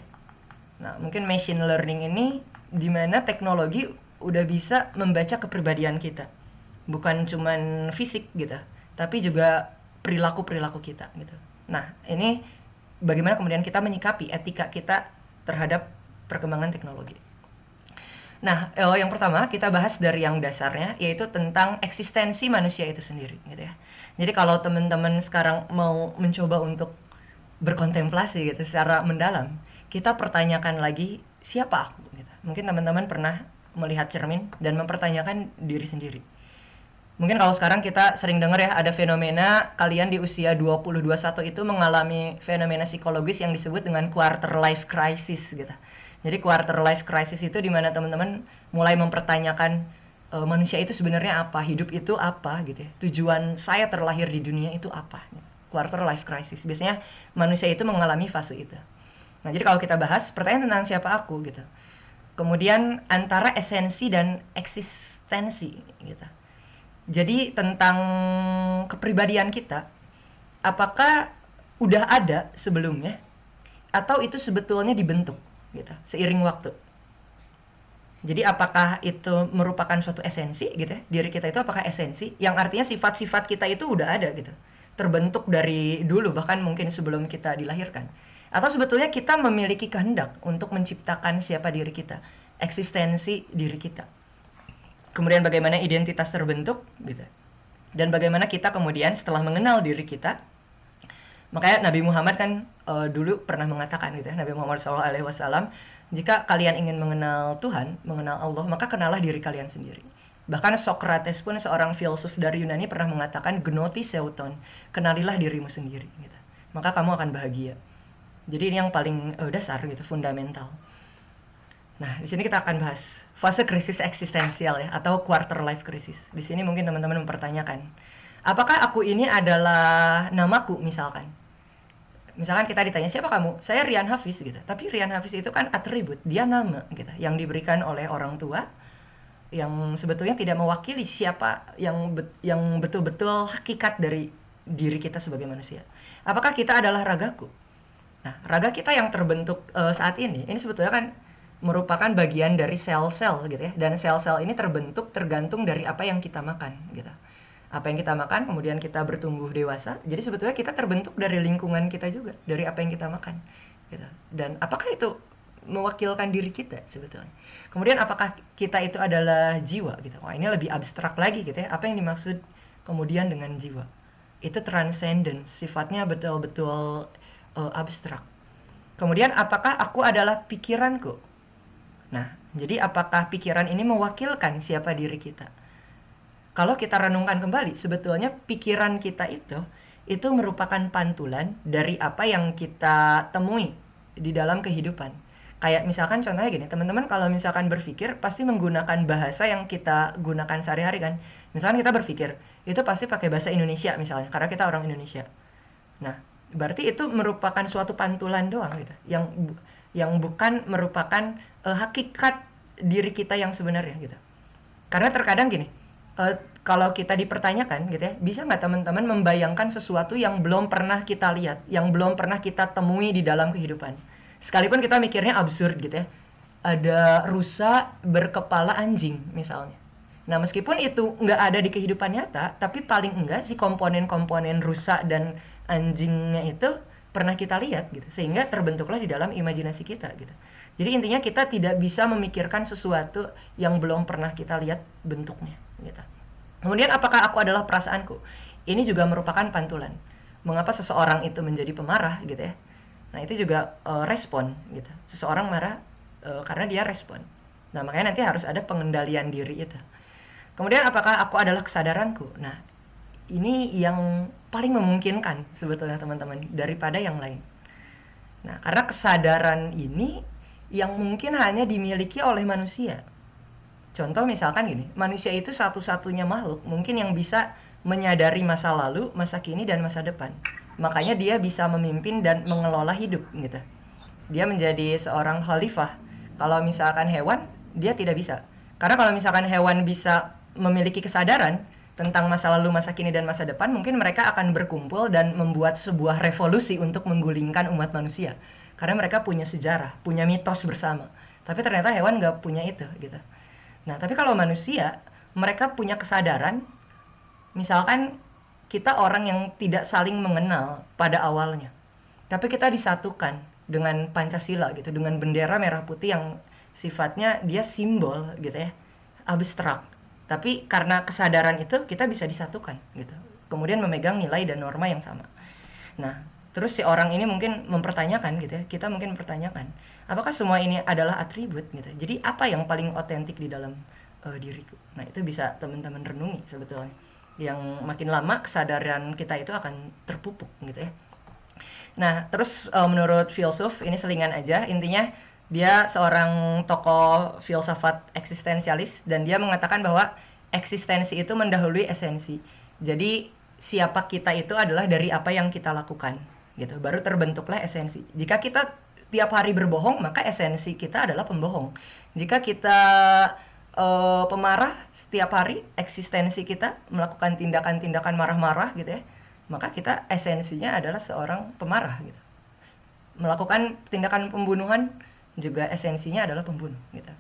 [SPEAKER 1] Nah, mungkin machine learning ini di mana teknologi udah bisa membaca kepribadian kita, bukan cuman fisik gitu, tapi juga perilaku kita gitu. Nah, ini bagaimana kemudian kita menyikapi etika kita terhadap perkembangan teknologi. Nah, yang pertama kita bahas dari yang dasarnya, yaitu tentang eksistensi manusia itu sendiri gitu ya. Jadi kalau teman-teman sekarang mau mencoba untuk berkontemplasi gitu secara mendalam, kita pertanyakan lagi siapa aku gitu. Mungkin teman-teman pernah melihat cermin dan mempertanyakan diri sendiri. Mungkin kalau sekarang kita sering dengar ya, ada fenomena kalian di usia 20-21 itu mengalami fenomena psikologis yang disebut dengan quarter life crisis gitu. Jadi quarter life crisis itu di mana teman-teman mulai mempertanyakan manusia itu sebenarnya apa, hidup itu apa gitu ya. Tujuan saya terlahir di dunia itu apa. Quarter life crisis. Biasanya manusia itu mengalami fase itu. Nah, jadi kalau kita bahas pertanyaan tentang siapa aku gitu. Kemudian antara esensi dan eksistensi gitu. Jadi tentang kepribadian kita, apakah udah ada sebelumnya atau itu sebetulnya dibentuk gitu seiring waktu. Jadi apakah itu merupakan suatu esensi gitu ya? Diri kita itu apakah esensi yang artinya sifat-sifat kita itu udah ada gitu. Terbentuk dari dulu bahkan mungkin sebelum kita dilahirkan. Atau sebetulnya kita memiliki kehendak untuk menciptakan siapa diri kita, eksistensi diri kita. Kemudian bagaimana identitas terbentuk gitu. Dan bagaimana kita kemudian setelah mengenal diri kita, makanya Nabi Muhammad kan dulu pernah mengatakan gitu ya, Nabi Muhammad SAW, jika kalian ingin mengenal Tuhan, mengenal Allah, maka kenalah diri kalian sendiri. Bahkan Socrates pun seorang filsuf dari Yunani pernah mengatakan gnoti seuton, kenalilah dirimu sendiri gitu. Maka kamu akan bahagia. Jadi ini yang paling dasar gitu, fundamental. Nah, di sini kita akan bahas fase krisis eksistensial ya, atau quarter life crisis. Di sini mungkin teman-teman mempertanyakan, apakah aku ini adalah namaku misalkan? Misalkan kita ditanya, siapa kamu? Saya Rian Hafiz gitu. Tapi Rian Hafiz itu kan atribut, dia nama gitu, yang diberikan oleh orang tua, yang sebetulnya tidak mewakili siapa yang betul-betul hakikat dari diri kita sebagai manusia. Apakah kita adalah ragaku? Nah, raga kita yang terbentuk saat ini sebetulnya kan merupakan bagian dari sel-sel gitu ya. Dan sel-sel ini terbentuk tergantung dari apa yang kita makan gitu. Apa yang kita makan, kemudian kita bertumbuh dewasa. Jadi sebetulnya kita terbentuk dari lingkungan kita juga, dari apa yang kita makan gitu. Dan apakah itu mewakilkan diri kita sebetulnya? Kemudian apakah kita itu adalah jiwa gitu? Wah, ini lebih abstrak lagi gitu ya. Apa yang dimaksud kemudian dengan jiwa? Itu transcendence, sifatnya betul-betul abstrak. Kemudian apakah aku adalah pikiranku? Nah, jadi apakah pikiran ini mewakilkan siapa diri kita? Kalau kita renungkan kembali, sebetulnya pikiran kita itu merupakan pantulan dari apa yang kita temui di dalam kehidupan. Kayak misalkan contohnya gini, teman-teman kalau misalkan berpikir pasti menggunakan bahasa yang kita gunakan sehari-hari kan. Misalkan kita berpikir, itu pasti pakai bahasa Indonesia misalnya, karena kita orang Indonesia. Nah, berarti itu merupakan suatu pantulan doang gitu, yang bukan merupakan hakikat diri kita yang sebenarnya gitu. Karena terkadang gini, kalau kita dipertanyakan gitu ya, bisa nggak teman-teman membayangkan sesuatu yang belum pernah kita lihat, yang belum pernah kita temui di dalam kehidupan. Sekalipun kita mikirnya absurd gitu ya, ada rusa berkepala anjing misalnya. Nah, meskipun itu nggak ada di kehidupan nyata, tapi paling enggak si komponen-komponen rusa dan anjingnya itu pernah kita lihat gitu, sehingga terbentuklah di dalam imajinasi kita gitu. Jadi intinya kita tidak bisa memikirkan sesuatu yang belum pernah kita lihat bentuknya gitu. Kemudian apakah aku adalah perasaanku? Ini juga merupakan pantulan. Mengapa seseorang itu menjadi pemarah gitu ya? Nah, itu juga respon gitu. Seseorang marah karena dia respon. Nah, makanya nanti harus ada pengendalian diri itu. Kemudian apakah aku adalah kesadaranku? Nah, ini yang paling memungkinkan sebetulnya teman-teman daripada yang lain. Nah, karena kesadaran ini yang mungkin hanya dimiliki oleh manusia. Contoh misalkan gini, manusia itu satu-satunya makhluk mungkin yang bisa menyadari masa lalu, masa kini, dan masa depan. Makanya dia bisa memimpin dan mengelola hidup gitu. Dia menjadi seorang khalifah. Kalau misalkan hewan, dia tidak bisa. Karena kalau misalkan hewan bisa memiliki kesadaran tentang masa lalu, masa kini, dan masa depan, mungkin mereka akan berkumpul dan membuat sebuah revolusi untuk menggulingkan umat manusia. Karena mereka punya sejarah, punya mitos bersama. Tapi ternyata hewan nggak punya itu gitu. Nah, tapi kalau manusia, mereka punya kesadaran. Misalkan kita orang yang tidak saling mengenal pada awalnya, tapi kita disatukan dengan Pancasila gitu, dengan bendera merah putih yang sifatnya dia simbol gitu ya, abstrak. Tapi karena kesadaran itu kita bisa disatukan gitu. Kemudian memegang nilai dan norma yang sama. Nah, terus si orang ini mungkin mempertanyakan gitu ya, kita mungkin mempertanyakan, apakah semua ini adalah atribut gitu. Jadi apa yang paling otentik di dalam diriku? Nah, itu bisa teman-teman renungi sebetulnya. yang makin lama kesadaran kita itu akan terpupuk gitu ya. Nah, terus menurut filsuf ini selingan aja, intinya dia seorang tokoh filsafat eksistensialis dan dia mengatakan bahwa eksistensi itu mendahului esensi. Jadi siapa kita itu adalah dari apa yang kita lakukan gitu. Baru terbentuklah esensi. Jika kita tiap hari berbohong, maka esensi kita adalah pembohong. Jika kita pemarah setiap hari, eksistensi kita melakukan tindakan-tindakan marah-marah gitu ya, maka kita esensinya adalah seorang pemarah gitu. Melakukan tindakan pembunuhan juga esensinya adalah pembunuh gitu.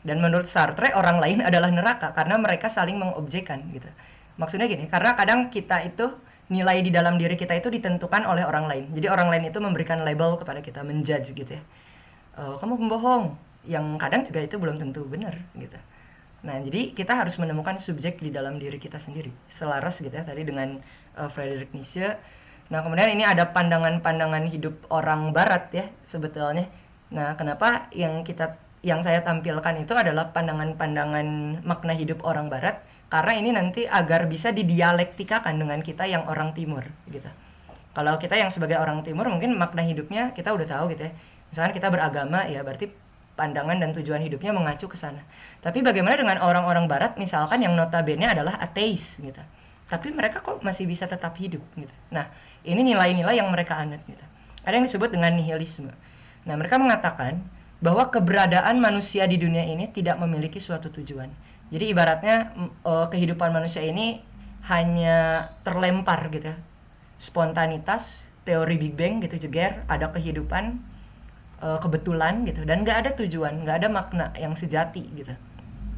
[SPEAKER 1] Dan menurut Sartre orang lain adalah neraka karena mereka saling mengobjekkan gitu. Maksudnya gini, karena kadang kita itu nilai di dalam diri kita itu ditentukan oleh orang lain. Jadi orang lain itu memberikan label kepada kita, menjudge gitu ya. Kamu pembohong, yang kadang juga itu belum tentu benar gitu. Nah, jadi kita harus menemukan subjek di dalam diri kita sendiri. Selaras gitu ya tadi dengan Friedrich Nietzsche. Nah, kemudian ini ada pandangan-pandangan hidup orang barat ya sebetulnya. Nah, kenapa yang saya tampilkan itu adalah pandangan-pandangan makna hidup orang barat karena ini nanti agar bisa didialektikakan dengan kita yang orang timur gitu. Kalau kita yang sebagai orang timur mungkin makna hidupnya kita udah tahu gitu ya. Misalkan kita beragama ya berarti pandangan dan tujuan hidupnya mengacu ke sana. Tapi bagaimana dengan orang-orang barat misalkan yang notabene adalah ateis gitu. Tapi mereka kok masih bisa tetap hidup gitu. Nah, ini nilai-nilai yang mereka anut gitu. Ada yang disebut dengan nihilisme. Nah, mereka mengatakan bahwa keberadaan manusia di dunia ini tidak memiliki suatu tujuan. Jadi ibaratnya kehidupan manusia ini hanya terlempar gitu ya. Spontanitas, teori Big Bang gitu jeger, ada kehidupan, kebetulan gitu dan nggak ada tujuan, nggak ada makna yang sejati gitu.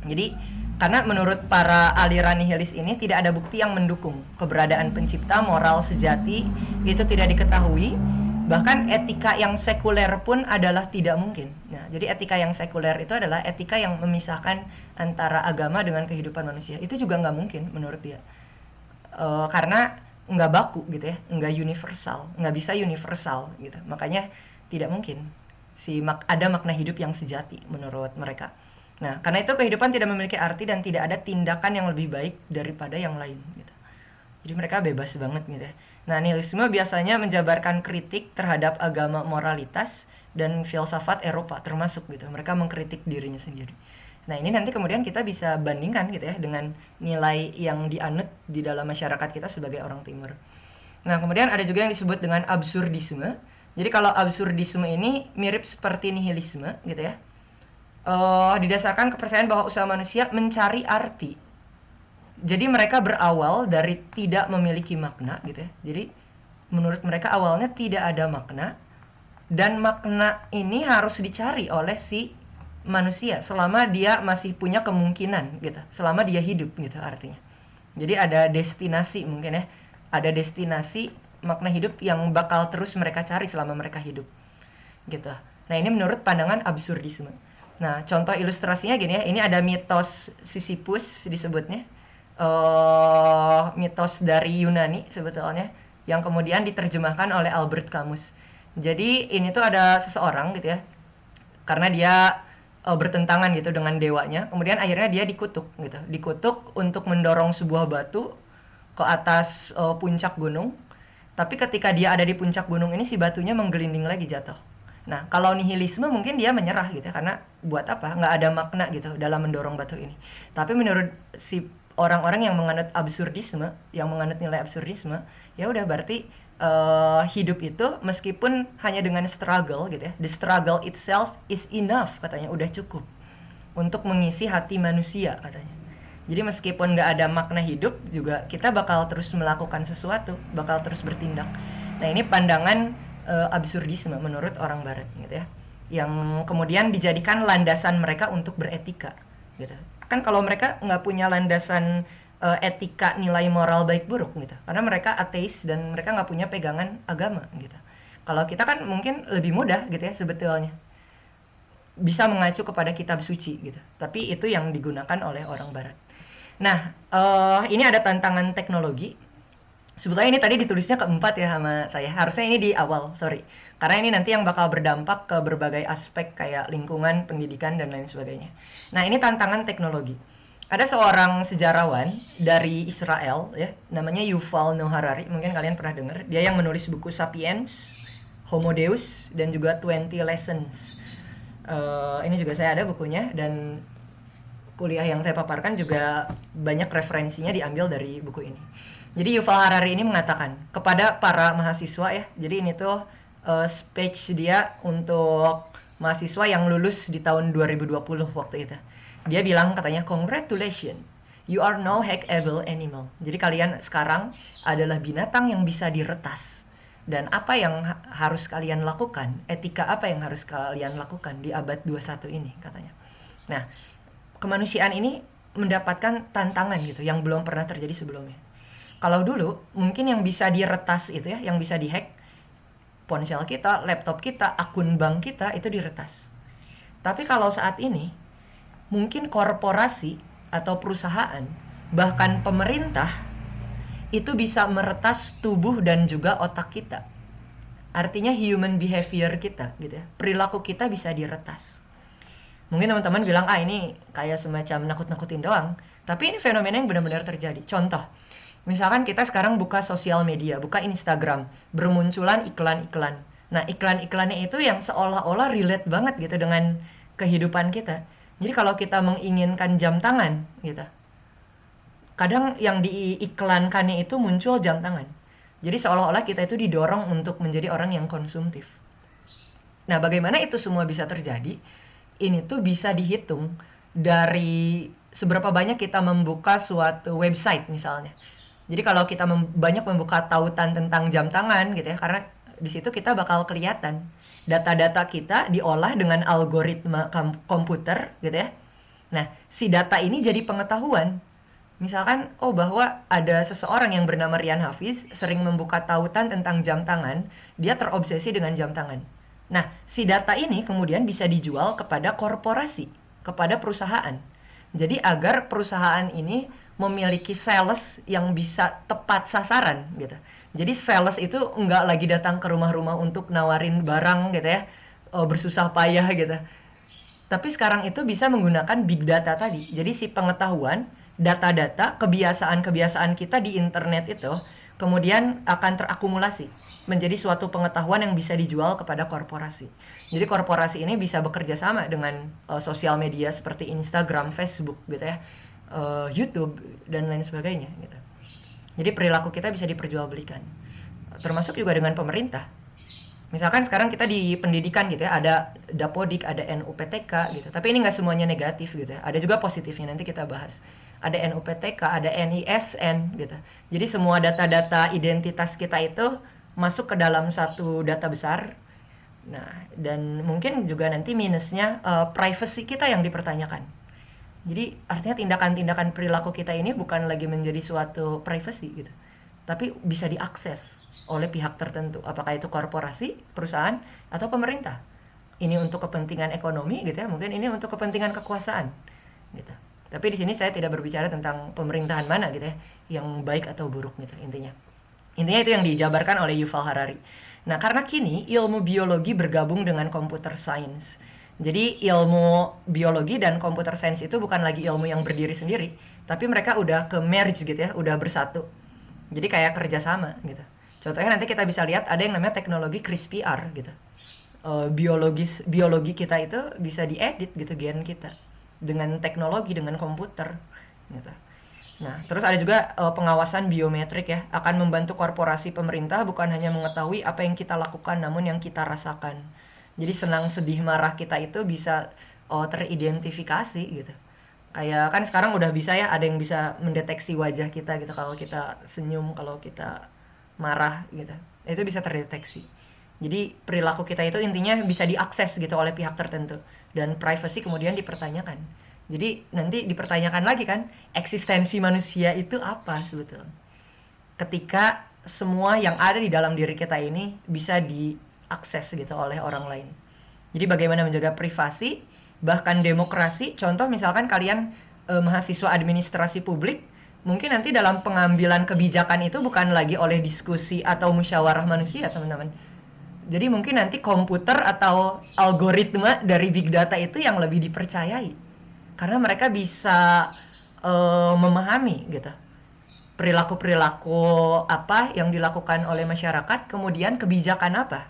[SPEAKER 1] Jadi karena menurut para aliran nihilis ini tidak ada bukti yang mendukung keberadaan pencipta moral sejati itu tidak diketahui, bahkan etika yang sekuler pun adalah tidak mungkin. Nah, jadi etika yang sekuler itu adalah etika yang memisahkan antara agama dengan kehidupan manusia. Itu juga nggak mungkin menurut dia, karena nggak baku gitu ya, nggak universal, nggak bisa universal gitu. Makanya tidak mungkin ada makna hidup yang sejati menurut mereka. Nah, karena itu kehidupan tidak memiliki arti dan tidak ada tindakan yang lebih baik daripada yang lain gitu. Jadi mereka bebas banget gitu ya. Nah, nihilisme biasanya menjabarkan kritik terhadap agama moralitas dan filsafat Eropa termasuk gitu. Mereka mengkritik dirinya sendiri. Nah, ini nanti kemudian kita bisa bandingkan gitu ya dengan nilai yang dianut di dalam masyarakat kita sebagai orang timur. Nah, kemudian ada juga yang disebut dengan absurdisme. Jadi kalau absurdisme ini mirip seperti nihilisme gitu ya. Didasarkan kepercayaan bahwa usaha manusia mencari arti. Jadi mereka berawal dari tidak memiliki makna gitu ya. Jadi menurut mereka awalnya tidak ada makna dan makna ini harus dicari oleh si manusia selama dia masih punya kemungkinan gitu. Selama dia hidup gitu artinya. Jadi ada destinasi mungkin ya. Ada destinasi makna hidup yang bakal terus mereka cari selama mereka hidup gitu. Nah, ini menurut pandangan absurdisme. Nah, contoh ilustrasinya gini ya, ini ada mitos Sisyphus disebutnya, mitos dari Yunani sebetulnya, yang kemudian diterjemahkan oleh Albert Camus. Jadi ini tuh ada seseorang gitu ya, karena dia bertentangan gitu dengan dewanya, kemudian akhirnya dia dikutuk gitu, dikutuk untuk mendorong sebuah batu ke atas puncak gunung. Tapi ketika dia ada di puncak gunung ini si batunya menggelinding lagi jatuh. Nah, kalau nihilisme mungkin dia menyerah gitu karena buat apa? Nggak ada makna gitu dalam mendorong batu ini. Tapi menurut si orang-orang yang menganut absurdisme, yang menganut nilai absurdisme, ya udah berarti hidup itu meskipun hanya dengan struggle gitu ya, the struggle itself is enough katanya, udah cukup untuk mengisi hati manusia katanya. Jadi meskipun nggak ada makna hidup juga kita bakal terus melakukan sesuatu, bakal terus bertindak. Nah, ini pandangan absurdisme menurut orang barat gitu ya, yang kemudian dijadikan landasan mereka untuk beretika gitu. Kan kalau mereka nggak punya landasan etika nilai moral baik buruk gitu, karena mereka ateis dan mereka nggak punya pegangan agama gitu. Kalau kita kan mungkin lebih mudah gitu ya sebetulnya, bisa mengacu kepada kitab suci gitu, tapi itu yang digunakan oleh orang barat. Nah, ini ada tantangan teknologi. Sebetulnya ini tadi ditulisnya keempat ya sama saya. Harusnya ini di awal, sorry. Karena ini nanti yang bakal berdampak ke berbagai aspek kayak lingkungan, pendidikan, dan lain sebagainya. Nah, ini tantangan teknologi. Ada seorang sejarawan dari Israel ya, namanya Yuval Noah Harari, mungkin kalian pernah dengar. Dia yang menulis buku Sapiens, Homo Deus, dan juga 20 Lessons. Ini juga saya ada bukunya, dan kuliah yang saya paparkan juga banyak referensinya diambil dari buku ini. Jadi Yuval Harari ini mengatakan kepada para mahasiswa ya, jadi ini tuh speech dia untuk mahasiswa yang lulus di tahun 2020 waktu itu. Dia bilang katanya, congratulations, you are no hackable animal. Jadi kalian sekarang adalah binatang yang bisa diretas. Dan apa yang harus kalian lakukan, etika apa yang harus kalian lakukan di abad 21 ini katanya. Nah, kemanusiaan ini mendapatkan tantangan gitu yang belum pernah terjadi sebelumnya. Kalau dulu mungkin yang bisa diretas itu ya, yang bisa dihack, ponsel kita, laptop kita, akun bank kita itu diretas. Tapi kalau saat ini mungkin korporasi atau perusahaan, bahkan pemerintah itu bisa meretas tubuh dan juga otak kita. Artinya human behavior kita gitu ya, perilaku kita bisa diretas. Mungkin teman-teman bilang, ini kayak semacam nakut-nakutin doang. Tapi ini fenomena yang benar-benar terjadi. Contoh, misalkan kita sekarang buka sosial media, buka Instagram, bermunculan iklan-iklan. Nah, iklan-iklannya itu yang seolah-olah relate banget gitu dengan kehidupan kita. Jadi kalau kita menginginkan jam tangan gitu, kadang yang diiklankannya itu muncul jam tangan. Jadi seolah-olah kita itu didorong untuk menjadi orang yang konsumtif. Nah, bagaimana itu semua bisa terjadi? Ini tuh bisa dihitung dari seberapa banyak kita membuka suatu website misalnya. Jadi kalau kita banyak membuka tautan tentang jam tangan gitu ya, karena di situ kita bakal kelihatan data-data kita diolah dengan algoritma komputer gitu ya. Nah, si data ini jadi pengetahuan. Misalkan, bahwa ada seseorang yang bernama Rian Hafiz sering membuka tautan tentang jam tangan, dia terobsesi dengan jam tangan. Nah, si data ini kemudian bisa dijual kepada korporasi, kepada perusahaan. Jadi agar perusahaan ini memiliki sales yang bisa tepat sasaran gitu. Jadi sales itu nggak lagi datang ke rumah-rumah untuk nawarin barang gitu ya, bersusah payah gitu. Tapi sekarang itu bisa menggunakan big data tadi. Jadi si pengetahuan, data-data, kebiasaan-kebiasaan kita di internet itu kemudian akan terakumulasi menjadi suatu pengetahuan yang bisa dijual kepada korporasi. Jadi korporasi ini bisa bekerja sama dengan sosial media seperti Instagram, Facebook gitu ya, YouTube dan lain sebagainya gitu. Jadi perilaku kita bisa diperjualbelikan. Termasuk juga dengan pemerintah. Misalkan sekarang kita di pendidikan gitu ya, ada Dapodik, ada NUPTK gitu. Tapi ini nggak semuanya negatif gitu ya. Ada juga positifnya, nanti kita bahas. Ada NUPTK, ada NISN gitu. Jadi semua data-data identitas kita itu masuk ke dalam satu data besar. Nah, dan mungkin juga nanti minusnya privacy kita yang dipertanyakan. Jadi artinya tindakan-tindakan perilaku kita ini bukan lagi menjadi suatu privacy gitu, tapi bisa diakses oleh pihak tertentu, apakah itu korporasi, perusahaan, atau pemerintah. Ini untuk kepentingan ekonomi gitu ya, mungkin ini untuk kepentingan kekuasaan gitu. Tapi di sini saya tidak berbicara tentang pemerintahan mana gitu ya, yang baik atau buruk gitu intinya. Intinya itu yang dijabarkan oleh Yuval Harari. Nah, karena kini ilmu biologi bergabung dengan computer science. Jadi ilmu biologi dan computer science itu bukan lagi ilmu yang berdiri sendiri, tapi mereka udah ke merge gitu ya, udah bersatu. Jadi kayak kerjasama gitu. Contohnya nanti kita bisa lihat ada yang namanya teknologi CRISPR gitu. Biologi kita itu bisa diedit gitu gen kita dengan teknologi, dengan komputer gitu. Nah, terus ada juga pengawasan biometrik ya, akan membantu korporasi pemerintah bukan hanya mengetahui apa yang kita lakukan, namun yang kita rasakan. Jadi senang, sedih, marah kita itu bisa teridentifikasi gitu. Kayak kan sekarang udah bisa ya, ada yang bisa mendeteksi wajah kita gitu, kalau kita senyum, kalau kita marah gitu. Itu bisa terdeteksi. Jadi perilaku kita itu intinya bisa diakses gitu oleh pihak tertentu, dan privacy kemudian dipertanyakan. Jadi nanti dipertanyakan lagi kan, eksistensi manusia itu apa sebetulnya. Ketika semua yang ada di dalam diri kita ini bisa diakses gitu oleh orang lain. Jadi bagaimana menjaga privasi, bahkan demokrasi. Contoh misalkan kalian mahasiswa administrasi publik, mungkin nanti dalam pengambilan kebijakan itu bukan lagi oleh diskusi atau musyawarah manusia, teman-teman. Jadi mungkin nanti komputer atau algoritma dari big data itu yang lebih dipercayai. Karena mereka bisa memahami gitu perilaku-perilaku apa yang dilakukan oleh masyarakat, kemudian kebijakan apa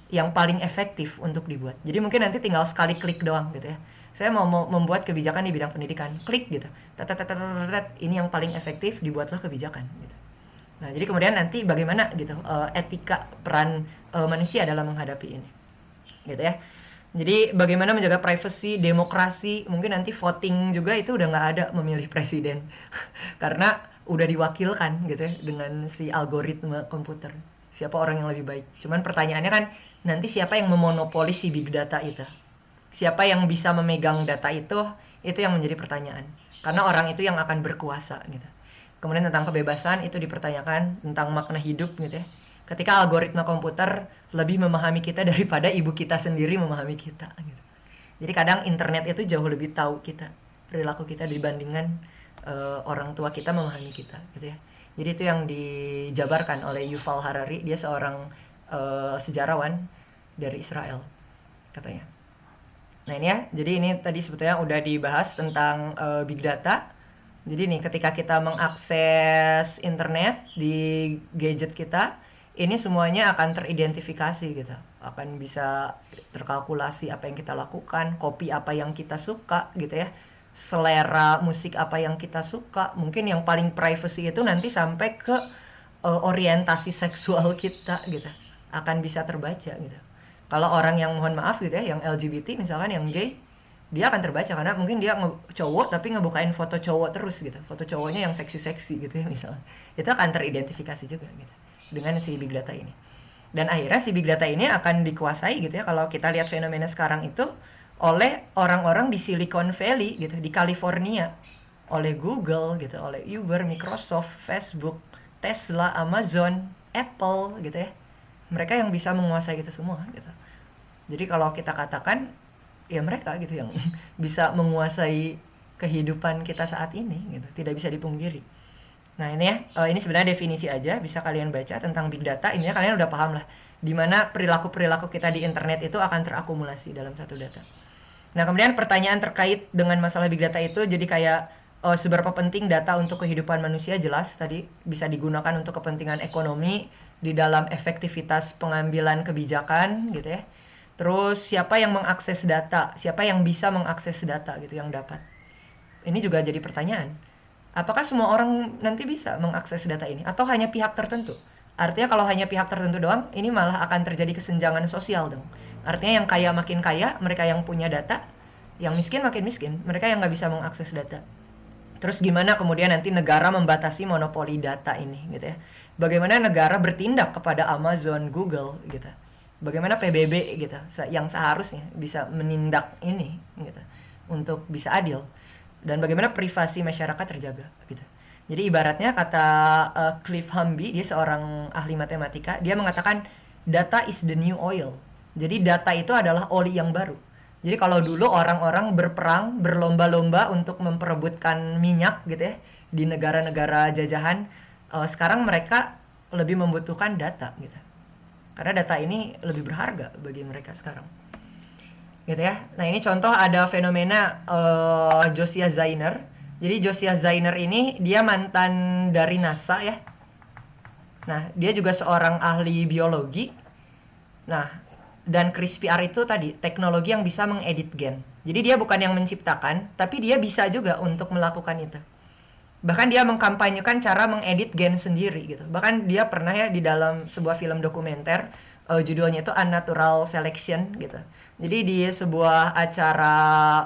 [SPEAKER 1] yang paling efektif untuk dibuat. Jadi mungkin nanti tinggal sekali klik doang gitu ya. Saya mau membuat kebijakan di bidang pendidikan, klik gitu. Ini yang paling efektif, dibuatlah kebijakan gitu. Nah, jadi kemudian nanti bagaimana gitu etika peran manusia dalam menghadapi ini. Gitu ya. Jadi bagaimana menjaga privacy, demokrasi, mungkin nanti voting juga itu udah nggak ada memilih presiden. Karena udah diwakilkan gitu ya dengan si algoritma komputer. Siapa orang yang lebih baik. Cuman pertanyaannya kan nanti siapa yang memonopoli si big data itu. Siapa yang bisa memegang data itu yang menjadi pertanyaan. Karena orang itu yang akan berkuasa gitu. Kemudian tentang kebebasan itu dipertanyakan, tentang makna hidup gitu ya. Ketika algoritma komputer lebih memahami kita daripada ibu kita sendiri memahami kita gitu. Jadi kadang internet itu jauh lebih tahu kita, perilaku kita dibandingkan orang tua kita memahami kita gitu ya. Jadi itu yang dijabarkan oleh Yuval Harari, dia seorang sejarawan dari Israel katanya. Nah ini ya, jadi ini tadi sebetulnya udah dibahas tentang big data. Jadi nih ketika kita mengakses internet di gadget kita, ini semuanya akan teridentifikasi gitu. Akan bisa terkalkulasi apa yang kita lakukan, kopi apa yang kita suka gitu ya. Selera musik apa yang kita suka. Mungkin yang paling privacy itu nanti sampai ke orientasi seksual kita gitu. Akan bisa terbaca gitu. Kalau orang yang mohon maaf gitu ya, yang LGBT misalkan, yang gay, dia akan terbaca karena mungkin dia cowok tapi ngebukain foto cowok terus gitu, foto cowoknya yang seksi-seksi gitu ya misalnya, itu akan teridentifikasi juga gitu dengan si big data ini. Dan akhirnya si big data ini akan dikuasai gitu ya, kalau kita lihat fenomena sekarang itu oleh orang-orang di Silicon Valley gitu, di California, oleh Google gitu, oleh Uber, Microsoft, Facebook, Tesla, Amazon, Apple gitu ya. Mereka yang bisa menguasai itu semua gitu. Jadi kalau kita katakan ya mereka gitu yang bisa menguasai kehidupan kita saat ini gitu, tidak bisa dipungkiri. Nah ini ya, ini sebenarnya definisi aja, bisa kalian baca tentang big data. Ini kalian udah paham lah di mana perilaku-perilaku kita di internet itu akan terakumulasi dalam satu data. Nah kemudian pertanyaan terkait dengan masalah big data itu jadi kayak seberapa penting data untuk kehidupan manusia, jelas tadi bisa digunakan untuk kepentingan ekonomi di dalam efektivitas pengambilan kebijakan gitu ya. Terus siapa yang mengakses data, siapa yang bisa mengakses data gitu, yang dapat. Ini juga jadi pertanyaan. Apakah semua orang nanti bisa mengakses data ini atau hanya pihak tertentu? Artinya kalau hanya pihak tertentu doang, ini malah akan terjadi kesenjangan sosial dong. Artinya yang kaya makin kaya, mereka yang punya data, yang miskin makin miskin, mereka yang nggak bisa mengakses data. Terus gimana kemudian nanti negara membatasi monopoli data ini gitu ya. Bagaimana negara bertindak kepada Amazon, Google gitu. Bagaimana PBB gitu yang seharusnya bisa menindak ini gitu untuk bisa adil, dan bagaimana privasi masyarakat terjaga gitu. Jadi ibaratnya kata Cliff Humby, dia seorang ahli matematika, dia mengatakan data is the new oil. Jadi data itu adalah oli yang baru. Jadi kalau dulu orang-orang berperang, berlomba-lomba untuk memperebutkan minyak gitu ya di negara-negara jajahan, sekarang mereka lebih membutuhkan data gitu. Karena data ini lebih berharga bagi mereka sekarang. Gitu ya. Nah, ini contoh ada fenomena Josiah Zainer. Jadi Josiah Zainer ini dia mantan dari NASA ya. Nah, dia juga seorang ahli biologi. Nah, dan CRISPR itu tadi teknologi yang bisa mengedit gen. Jadi dia bukan yang menciptakan, tapi dia bisa juga untuk melakukan itu. Bahkan dia mengkampanyekan cara mengedit gen sendiri gitu. Bahkan dia pernah ya di dalam sebuah film dokumenter, judulnya itu Unnatural Selection gitu. Jadi di sebuah acara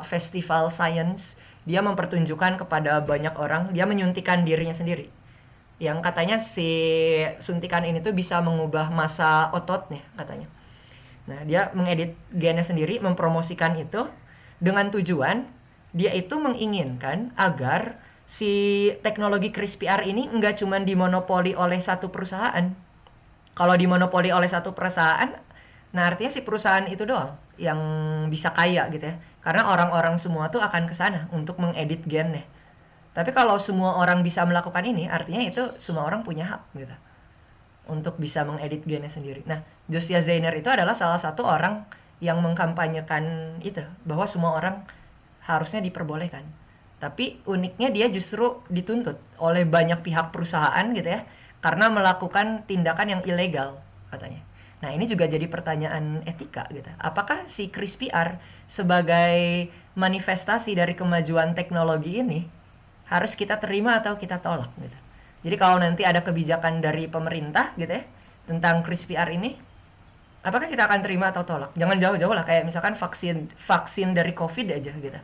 [SPEAKER 1] festival science, dia mempertunjukkan kepada banyak orang, dia menyuntikkan dirinya sendiri. Yang katanya si suntikan ini tuh bisa mengubah massa ototnya katanya. Nah, dia mengedit gennya sendiri, mempromosikan itu dengan tujuan dia itu menginginkan agar si teknologi CRISPR ini nggak cuma dimonopoli oleh satu perusahaan. Kalau dimonopoli oleh satu perusahaan, nah artinya si perusahaan itu doang yang bisa kaya gitu ya. Karena orang-orang semua tuh akan ke sana untuk mengedit gennya. Tapi kalau semua orang bisa melakukan ini, artinya itu semua orang punya hak gitu untuk bisa mengedit gennya sendiri. Nah, Josiah Zainer itu adalah salah satu orang yang mengkampanyekan itu, bahwa semua orang harusnya diperbolehkan Tapi uniknya dia justru dituntut oleh banyak pihak perusahaan gitu ya, karena melakukan tindakan yang ilegal katanya. Nah ini juga jadi pertanyaan etika gitu. Apakah si CRISPR sebagai manifestasi dari kemajuan teknologi ini harus kita terima atau kita tolak gitu. Jadi kalau nanti ada kebijakan dari pemerintah gitu ya tentang CRISPR ini, apakah kita akan terima atau tolak? Jangan jauh-jauh lah, kayak misalkan vaksin dari COVID aja gitu.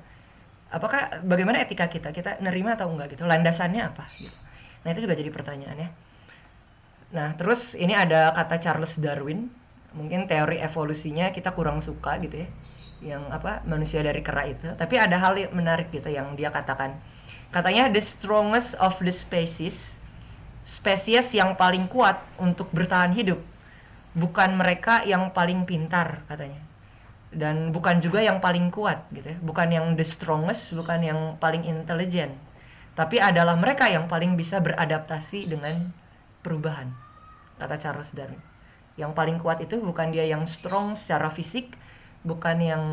[SPEAKER 1] Apakah bagaimana etika kita? Kita nerima atau enggak gitu? Landasannya apa gitu. Nah, itu juga jadi pertanyaan ya. Nah, terus ini ada kata Charles Darwin. Mungkin teori evolusinya kita kurang suka gitu ya. Yang apa? Manusia dari kera itu. Tapi ada hal yang menarik gitu yang dia katakan. Katanya the strongest of the species, spesies yang paling kuat untuk bertahan hidup, bukan mereka yang paling pintar katanya, dan bukan juga yang paling kuat gitu ya, bukan yang the strongest, bukan yang paling intelijen, tapi adalah mereka yang paling bisa beradaptasi dengan perubahan, kata Charles Darwin. Yang paling kuat itu bukan dia yang strong secara fisik, bukan yang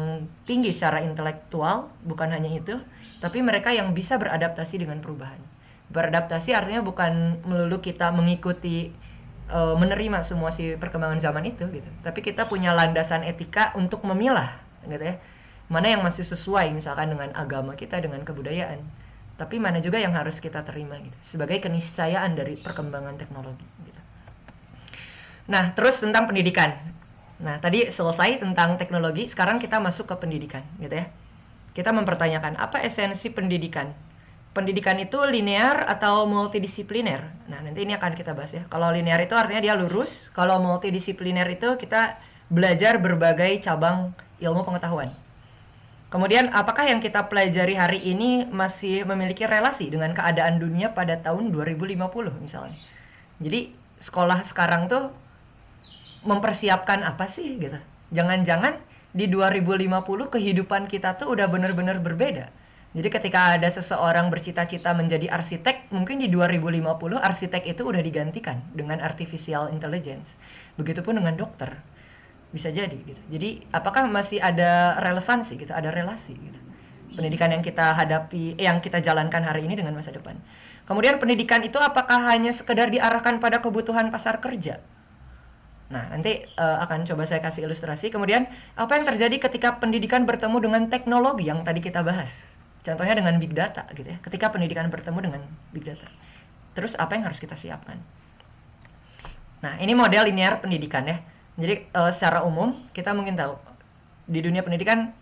[SPEAKER 1] tinggi secara intelektual, bukan hanya itu, tapi mereka yang bisa beradaptasi dengan perubahan. Beradaptasi artinya bukan melulu kita mengikuti menerima semua si perkembangan zaman itu gitu, tapi kita punya landasan etika untuk memilah gitu ya, mana yang masih sesuai misalkan dengan agama kita, dengan kebudayaan, tapi mana juga yang harus kita terima gitu sebagai keniscayaan dari perkembangan teknologi gitu. Nah, terus tentang pendidikan. Nah, tadi selesai tentang teknologi, sekarang kita masuk ke pendidikan gitu ya. Kita mempertanyakan apa esensi pendidikan. Pendidikan itu linear atau multidisipliner. Nah, nanti ini akan kita bahas ya. Kalau linear itu artinya dia lurus, kalau multidisipliner itu kita belajar berbagai cabang ilmu pengetahuan. Kemudian, apakah yang kita pelajari hari ini masih memiliki relasi dengan keadaan dunia pada tahun 2050 misalnya. Jadi, sekolah sekarang tuh mempersiapkan apa sih gitu. Jangan-jangan di 2050 kehidupan kita tuh udah benar-benar berbeda. Jadi ketika ada seseorang bercita-cita menjadi arsitek, mungkin di 2050 arsitek itu udah digantikan dengan artificial intelligence. Begitupun dengan dokter. Bisa jadi gitu. Jadi apakah masih ada relevansi gitu, ada relasi gitu. Pendidikan yang kita hadapi, yang kita jalankan hari ini dengan masa depan. Kemudian pendidikan itu apakah hanya sekedar diarahkan pada kebutuhan pasar kerja? Nah, nanti akan coba saya kasih ilustrasi. Kemudian, apa yang terjadi ketika pendidikan bertemu dengan teknologi yang tadi kita bahas? Contohnya dengan big data gitu ya. Ketika pendidikan bertemu dengan big data. Terus apa yang harus kita siapkan? Nah, ini model linear pendidikan ya. Jadi secara umum kita mungkin tahu di dunia pendidikan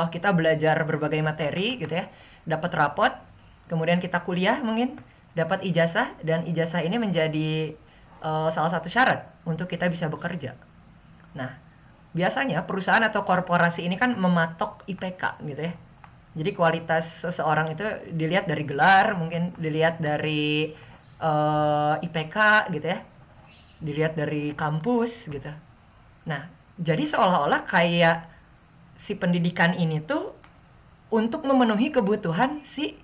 [SPEAKER 1] kita belajar berbagai materi gitu ya. Dapat rapot, kemudian kita kuliah mungkin, dapat ijazah, dan ijazah ini menjadi salah satu syarat untuk kita bisa bekerja. Nah, biasanya perusahaan atau korporasi ini kan mematok IPK gitu ya. Jadi kualitas seseorang itu dilihat dari gelar, mungkin dilihat dari IPK gitu ya. Dilihat dari kampus gitu. Nah, jadi seolah-olah kayak si pendidikan ini tuh untuk memenuhi kebutuhan si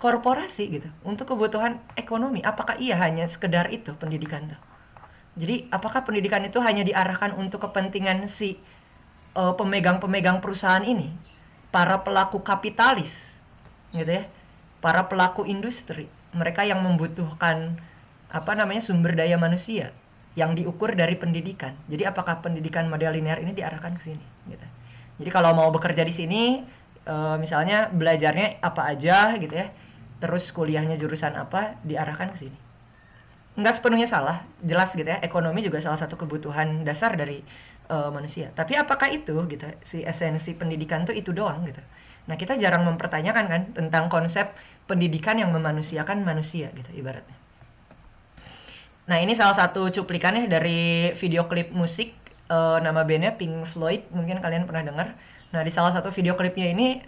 [SPEAKER 1] korporasi gitu, untuk kebutuhan ekonomi. Apakah iya hanya sekedar itu pendidikan tuh? Jadi apakah pendidikan itu hanya diarahkan untuk kepentingan si pemegang-pemegang perusahaan ini, para pelaku kapitalis gitu ya, para pelaku industri, mereka yang membutuhkan sumber daya manusia yang diukur dari pendidikan. Jadi apakah pendidikan model linear ini diarahkan ke sini gitu. Jadi kalau mau bekerja di sini misalnya belajarnya apa aja gitu ya, terus kuliahnya jurusan apa, diarahkan ke sini. Nggak sepenuhnya salah, jelas gitu ya, ekonomi juga salah satu kebutuhan dasar dari manusia. Tapi apakah itu gitu, si esensi pendidikan tuh itu doang gitu. Nah, kita jarang mempertanyakan kan tentang konsep pendidikan yang memanusiakan manusia gitu ibaratnya. Nah, ini salah satu cuplikannya dari video klip musik, nama bandnya Pink Floyd, mungkin kalian pernah dengar. Nah, di salah satu video klipnya ini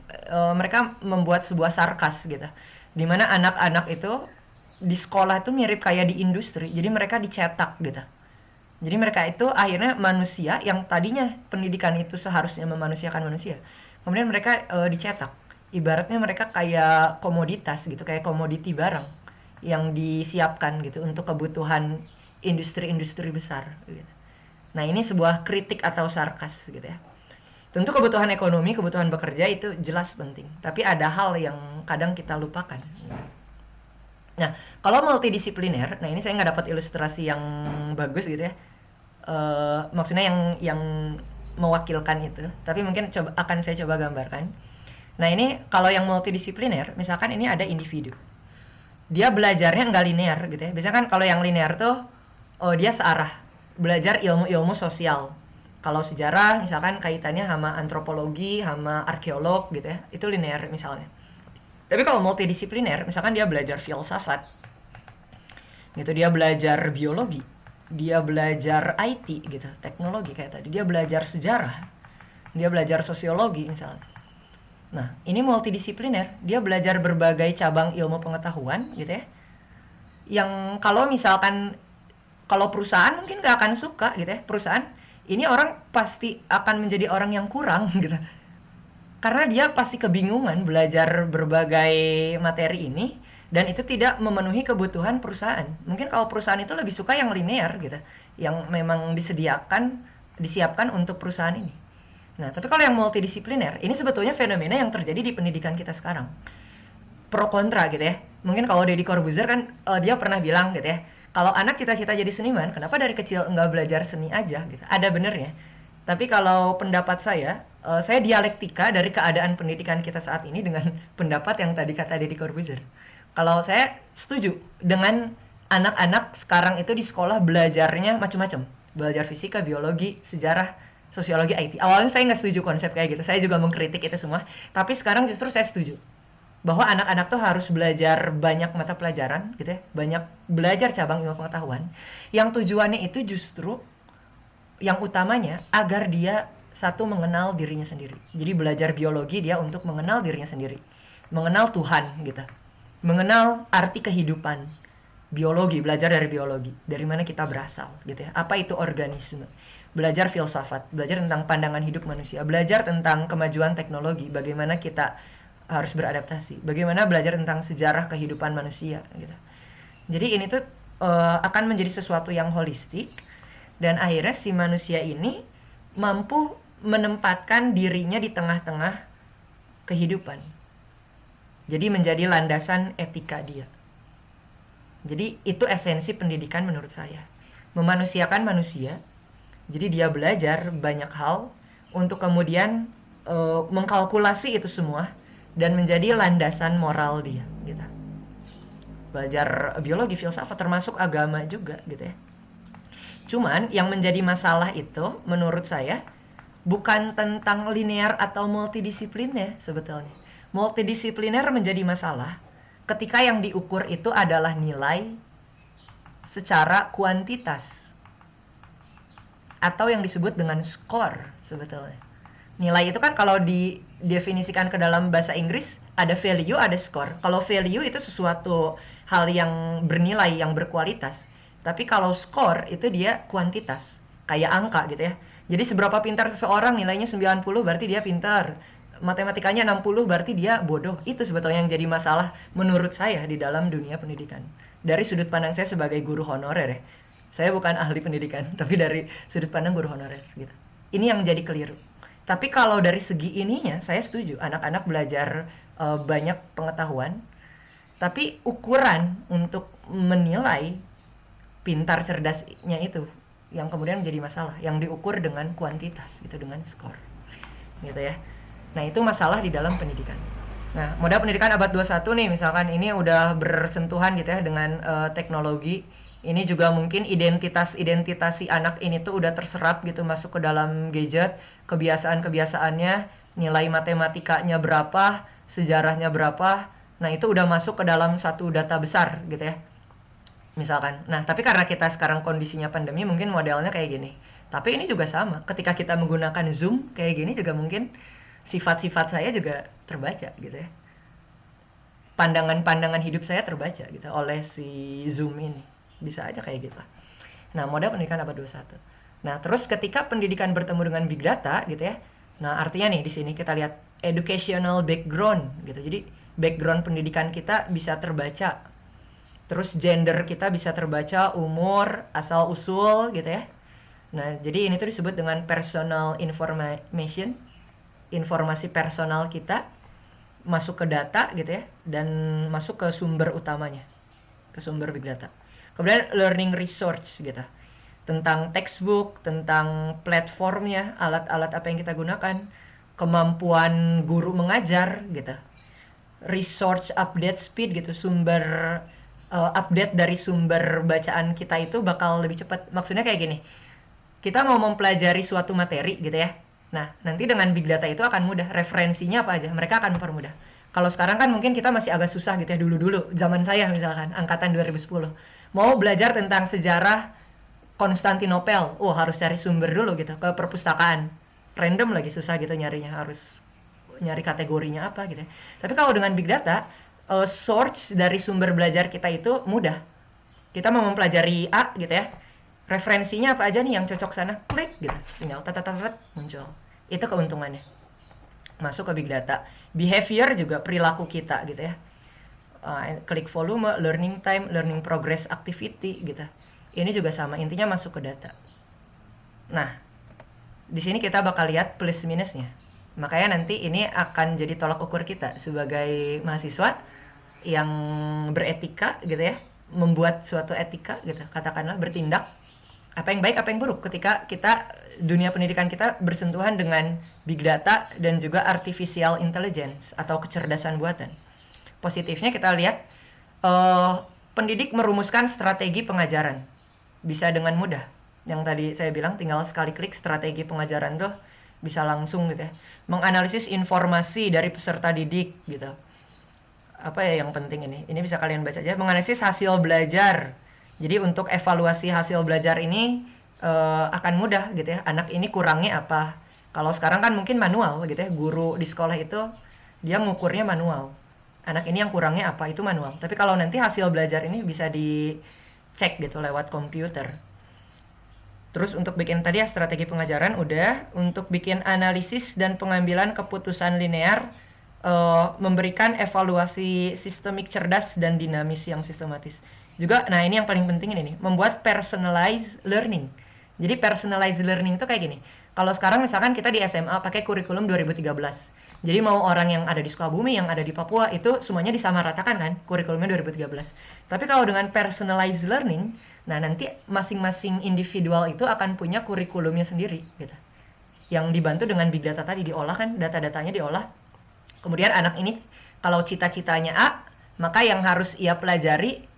[SPEAKER 1] mereka membuat sebuah sarkas gitu, dimana anak-anak itu di sekolah itu mirip kayak di industri, jadi mereka dicetak gitu. Jadi mereka itu akhirnya manusia yang tadinya pendidikan itu seharusnya memanusiakan manusia, kemudian mereka dicetak. Ibaratnya mereka kayak komoditas gitu, kayak komoditi barang yang disiapkan gitu untuk kebutuhan industri-industri besar gitu. Nah, ini sebuah kritik atau sarkas gitu ya. Tentu kebutuhan ekonomi, kebutuhan bekerja itu jelas penting. Tapi ada hal yang kadang kita lupakan. Nah, kalau multidisipliner, nah ini saya nggak dapat ilustrasi yang bagus gitu ya. Maksudnya yang mewakilkan itu. Tapi mungkin akan saya coba gambarkan. Nah ini kalau yang multidisipliner, misalkan ini ada individu. Dia belajarnya nggak linear gitu ya. Biasanya kan kalau yang linear tuh, dia searah. Belajar ilmu-ilmu sosial. Kalau sejarah misalkan kaitannya sama antropologi, sama arkeolog gitu ya, itu linear misalnya. Tapi kalau multidisipliner, misalkan dia belajar filsafat, gitu, dia belajar biologi, dia belajar IT gitu, teknologi kayak tadi, dia belajar sejarah, dia belajar sosiologi misalnya. Nah, ini multidisipliner, dia belajar berbagai cabang ilmu pengetahuan gitu ya. Yang kalau misalkan kalau perusahaan mungkin gak akan suka gitu ya, perusahaan ini orang pasti akan menjadi orang yang kurang gitu. Karena dia pasti kebingungan belajar berbagai materi ini dan itu tidak memenuhi kebutuhan perusahaan. Mungkin kalau perusahaan itu lebih suka yang linear gitu, yang memang disiapkan untuk perusahaan ini. Nah, tapi kalau yang multidisipliner, ini sebetulnya fenomena yang terjadi di pendidikan kita sekarang. Pro kontra gitu ya. Mungkin kalau Deddy Corbuzier kan dia pernah bilang gitu ya, kalau anak cita-cita jadi seniman, kenapa dari kecil nggak belajar seni aja gitu. Ada benernya. Tapi kalau pendapat saya dialektika dari keadaan pendidikan kita saat ini dengan pendapat yang tadi kata Deddy Corbuzier. Kalau saya setuju dengan anak-anak sekarang itu di sekolah belajarnya macam-macam. Belajar fisika, biologi, sejarah, sosiologi, IT. Awalnya saya nggak setuju konsep kayak gitu. Saya juga mengkritik itu semua. Tapi sekarang justru saya setuju bahwa anak-anak tuh harus belajar banyak mata pelajaran gitu ya, banyak belajar cabang ilmu pengetahuan yang tujuannya itu justru yang utamanya agar dia satu mengenal dirinya sendiri. Jadi belajar biologi dia untuk mengenal dirinya sendiri, mengenal Tuhan gitu, mengenal arti kehidupan. Biologi, belajar dari biologi, dari mana kita berasal gitu ya, apa itu organisme. Belajar filsafat, belajar tentang pandangan hidup manusia, belajar tentang kemajuan teknologi, bagaimana kita harus beradaptasi, bagaimana belajar tentang sejarah kehidupan manusia gitu. Jadi ini tuh akan menjadi sesuatu yang holistik dan akhirnya si manusia ini mampu menempatkan dirinya di tengah-tengah kehidupan. Jadi menjadi landasan etika dia. Jadi itu esensi pendidikan menurut saya. Memanusiakan manusia. Jadi dia belajar banyak hal untuk kemudian mengkalkulasi itu semua dan menjadi landasan moral dia gitu. Belajar biologi, filsafat, termasuk agama juga gitu ya. Cuman yang menjadi masalah itu menurut saya bukan tentang linear atau multidisipliner sebetulnya. Multidisipliner menjadi masalah ketika yang diukur itu adalah nilai secara kuantitas atau yang disebut dengan skor sebetulnya. Nilai itu kan kalau didefinisikan ke dalam bahasa Inggris ada value, ada score. Kalau value itu sesuatu hal yang bernilai, yang berkualitas. Tapi kalau score itu dia kuantitas, kayak angka gitu ya. Jadi seberapa pintar seseorang, nilainya 90 berarti dia pintar. Matematikanya 60 berarti dia bodoh. Itu sebetulnya yang jadi masalah menurut saya di dalam dunia pendidikan. Dari sudut pandang saya sebagai guru honorer ya. Saya bukan ahli pendidikan, tapi dari sudut pandang guru honorer gitu. Ini yang jadi keliru. Tapi kalau dari segi ininya, saya setuju. Anak-anak belajar banyak pengetahuan. Tapi ukuran untuk menilai pintar cerdasnya itu yang kemudian menjadi masalah. Yang diukur dengan kuantitas, gitu, dengan skor. Gitu ya. Nah, itu masalah di dalam pendidikan. Nah, modal pendidikan abad 21 nih, misalkan ini udah bersentuhan gitu ya dengan teknologi. Ini juga mungkin identitas si anak ini tuh udah terserap gitu masuk ke dalam gadget, kebiasaan-kebiasaannya, nilai matematikanya berapa, sejarahnya berapa. Nah, itu udah masuk ke dalam satu data besar gitu ya. Misalkan. Nah, tapi karena kita sekarang kondisinya pandemi mungkin modelnya kayak gini. Tapi ini juga sama. Ketika kita menggunakan Zoom kayak gini juga mungkin sifat-sifat saya juga terbaca gitu ya. Pandangan-pandangan hidup saya terbaca gitu oleh si Zoom ini. Bisa aja kayak gitu. Nah, model pendidikan abad 21. Nah, terus ketika pendidikan bertemu dengan big data gitu ya. Nah, artinya nih di sini kita lihat educational background gitu. Jadi background pendidikan kita bisa terbaca. Terus gender kita bisa terbaca, umur, asal usul gitu ya. Nah, jadi ini tuh disebut dengan personal information. informasi personal kita masuk ke data gitu ya, dan masuk ke sumber utamanya, ke sumber big data. Kemudian learning resource gitu, tentang textbook, tentang platformnya, alat-alat apa yang kita gunakan, kemampuan guru mengajar gitu, resource update speed gitu, sumber update dari sumber bacaan kita itu bakal lebih cepat. Maksudnya kayak gini, kita mau mempelajari suatu materi gitu ya, nah nanti dengan big data itu akan mudah, referensinya apa aja mereka akan mempermudah. Kalau sekarang kan mungkin kita masih agak susah gitu ya, dulu zaman saya misalkan angkatan 2010 mau belajar tentang sejarah Konstantinopel, harus cari sumber dulu gitu, ke perpustakaan random lagi, susah gitu nyarinya, harus nyari kategorinya apa gitu ya. Tapi kalau dengan big data, source dari sumber belajar kita itu mudah. Kita mau mempelajari A gitu ya, referensinya apa aja nih yang cocok sana, klik gitu, tinggal tat muncul. Itu keuntungannya masuk ke big data. Behavior juga perilaku kita gitu ya, klik volume, learning time, learning progress activity gitu, ini juga sama, intinya masuk ke data. Nah, di sini kita bakal lihat plus minusnya. Makanya nanti ini akan jadi tolak ukur kita sebagai mahasiswa yang beretika gitu ya, membuat suatu etika gitu, katakanlah bertindak, apa yang baik apa yang buruk ketika kita dunia pendidikan kita bersentuhan dengan big data dan juga artificial intelligence atau kecerdasan buatan. Positifnya kita lihat pendidik merumuskan strategi pengajaran bisa dengan mudah. Yang tadi saya bilang tinggal sekali klik strategi pengajaran tuh bisa langsung gitu ya. Menganalisis informasi dari peserta didik gitu. Apa ya yang penting ini? Ini bisa kalian baca aja. Menganalisis hasil belajar. Jadi untuk evaluasi hasil belajar ini akan mudah gitu ya. Anak ini kurangnya apa? Kalau sekarang kan mungkin manual gitu ya. Guru di sekolah itu dia ngukurnya manual. Anak ini yang kurangnya apa, itu manual. Tapi kalau nanti hasil belajar ini bisa dicek gitu lewat komputer. Terus untuk bikin tadi ya strategi pengajaran udah, untuk bikin analisis dan pengambilan keputusan linear, memberikan evaluasi sistemik cerdas dan dinamis yang sistematis. Juga, nah ini yang paling penting ini nih, membuat personalized learning. Jadi personalized learning itu kayak gini. Kalau sekarang misalkan kita di SMA pakai kurikulum 2013. Jadi mau orang yang ada di Sukabumi, yang ada di Papua, itu semuanya disamaratakan kan kurikulumnya 2013. Tapi kalau dengan personalized learning, nah nanti masing-masing individual itu akan punya kurikulumnya sendiri gitu. Yang dibantu dengan big data tadi, diolah kan, data-datanya diolah. Kemudian anak ini kalau cita-citanya A, maka yang harus ia pelajari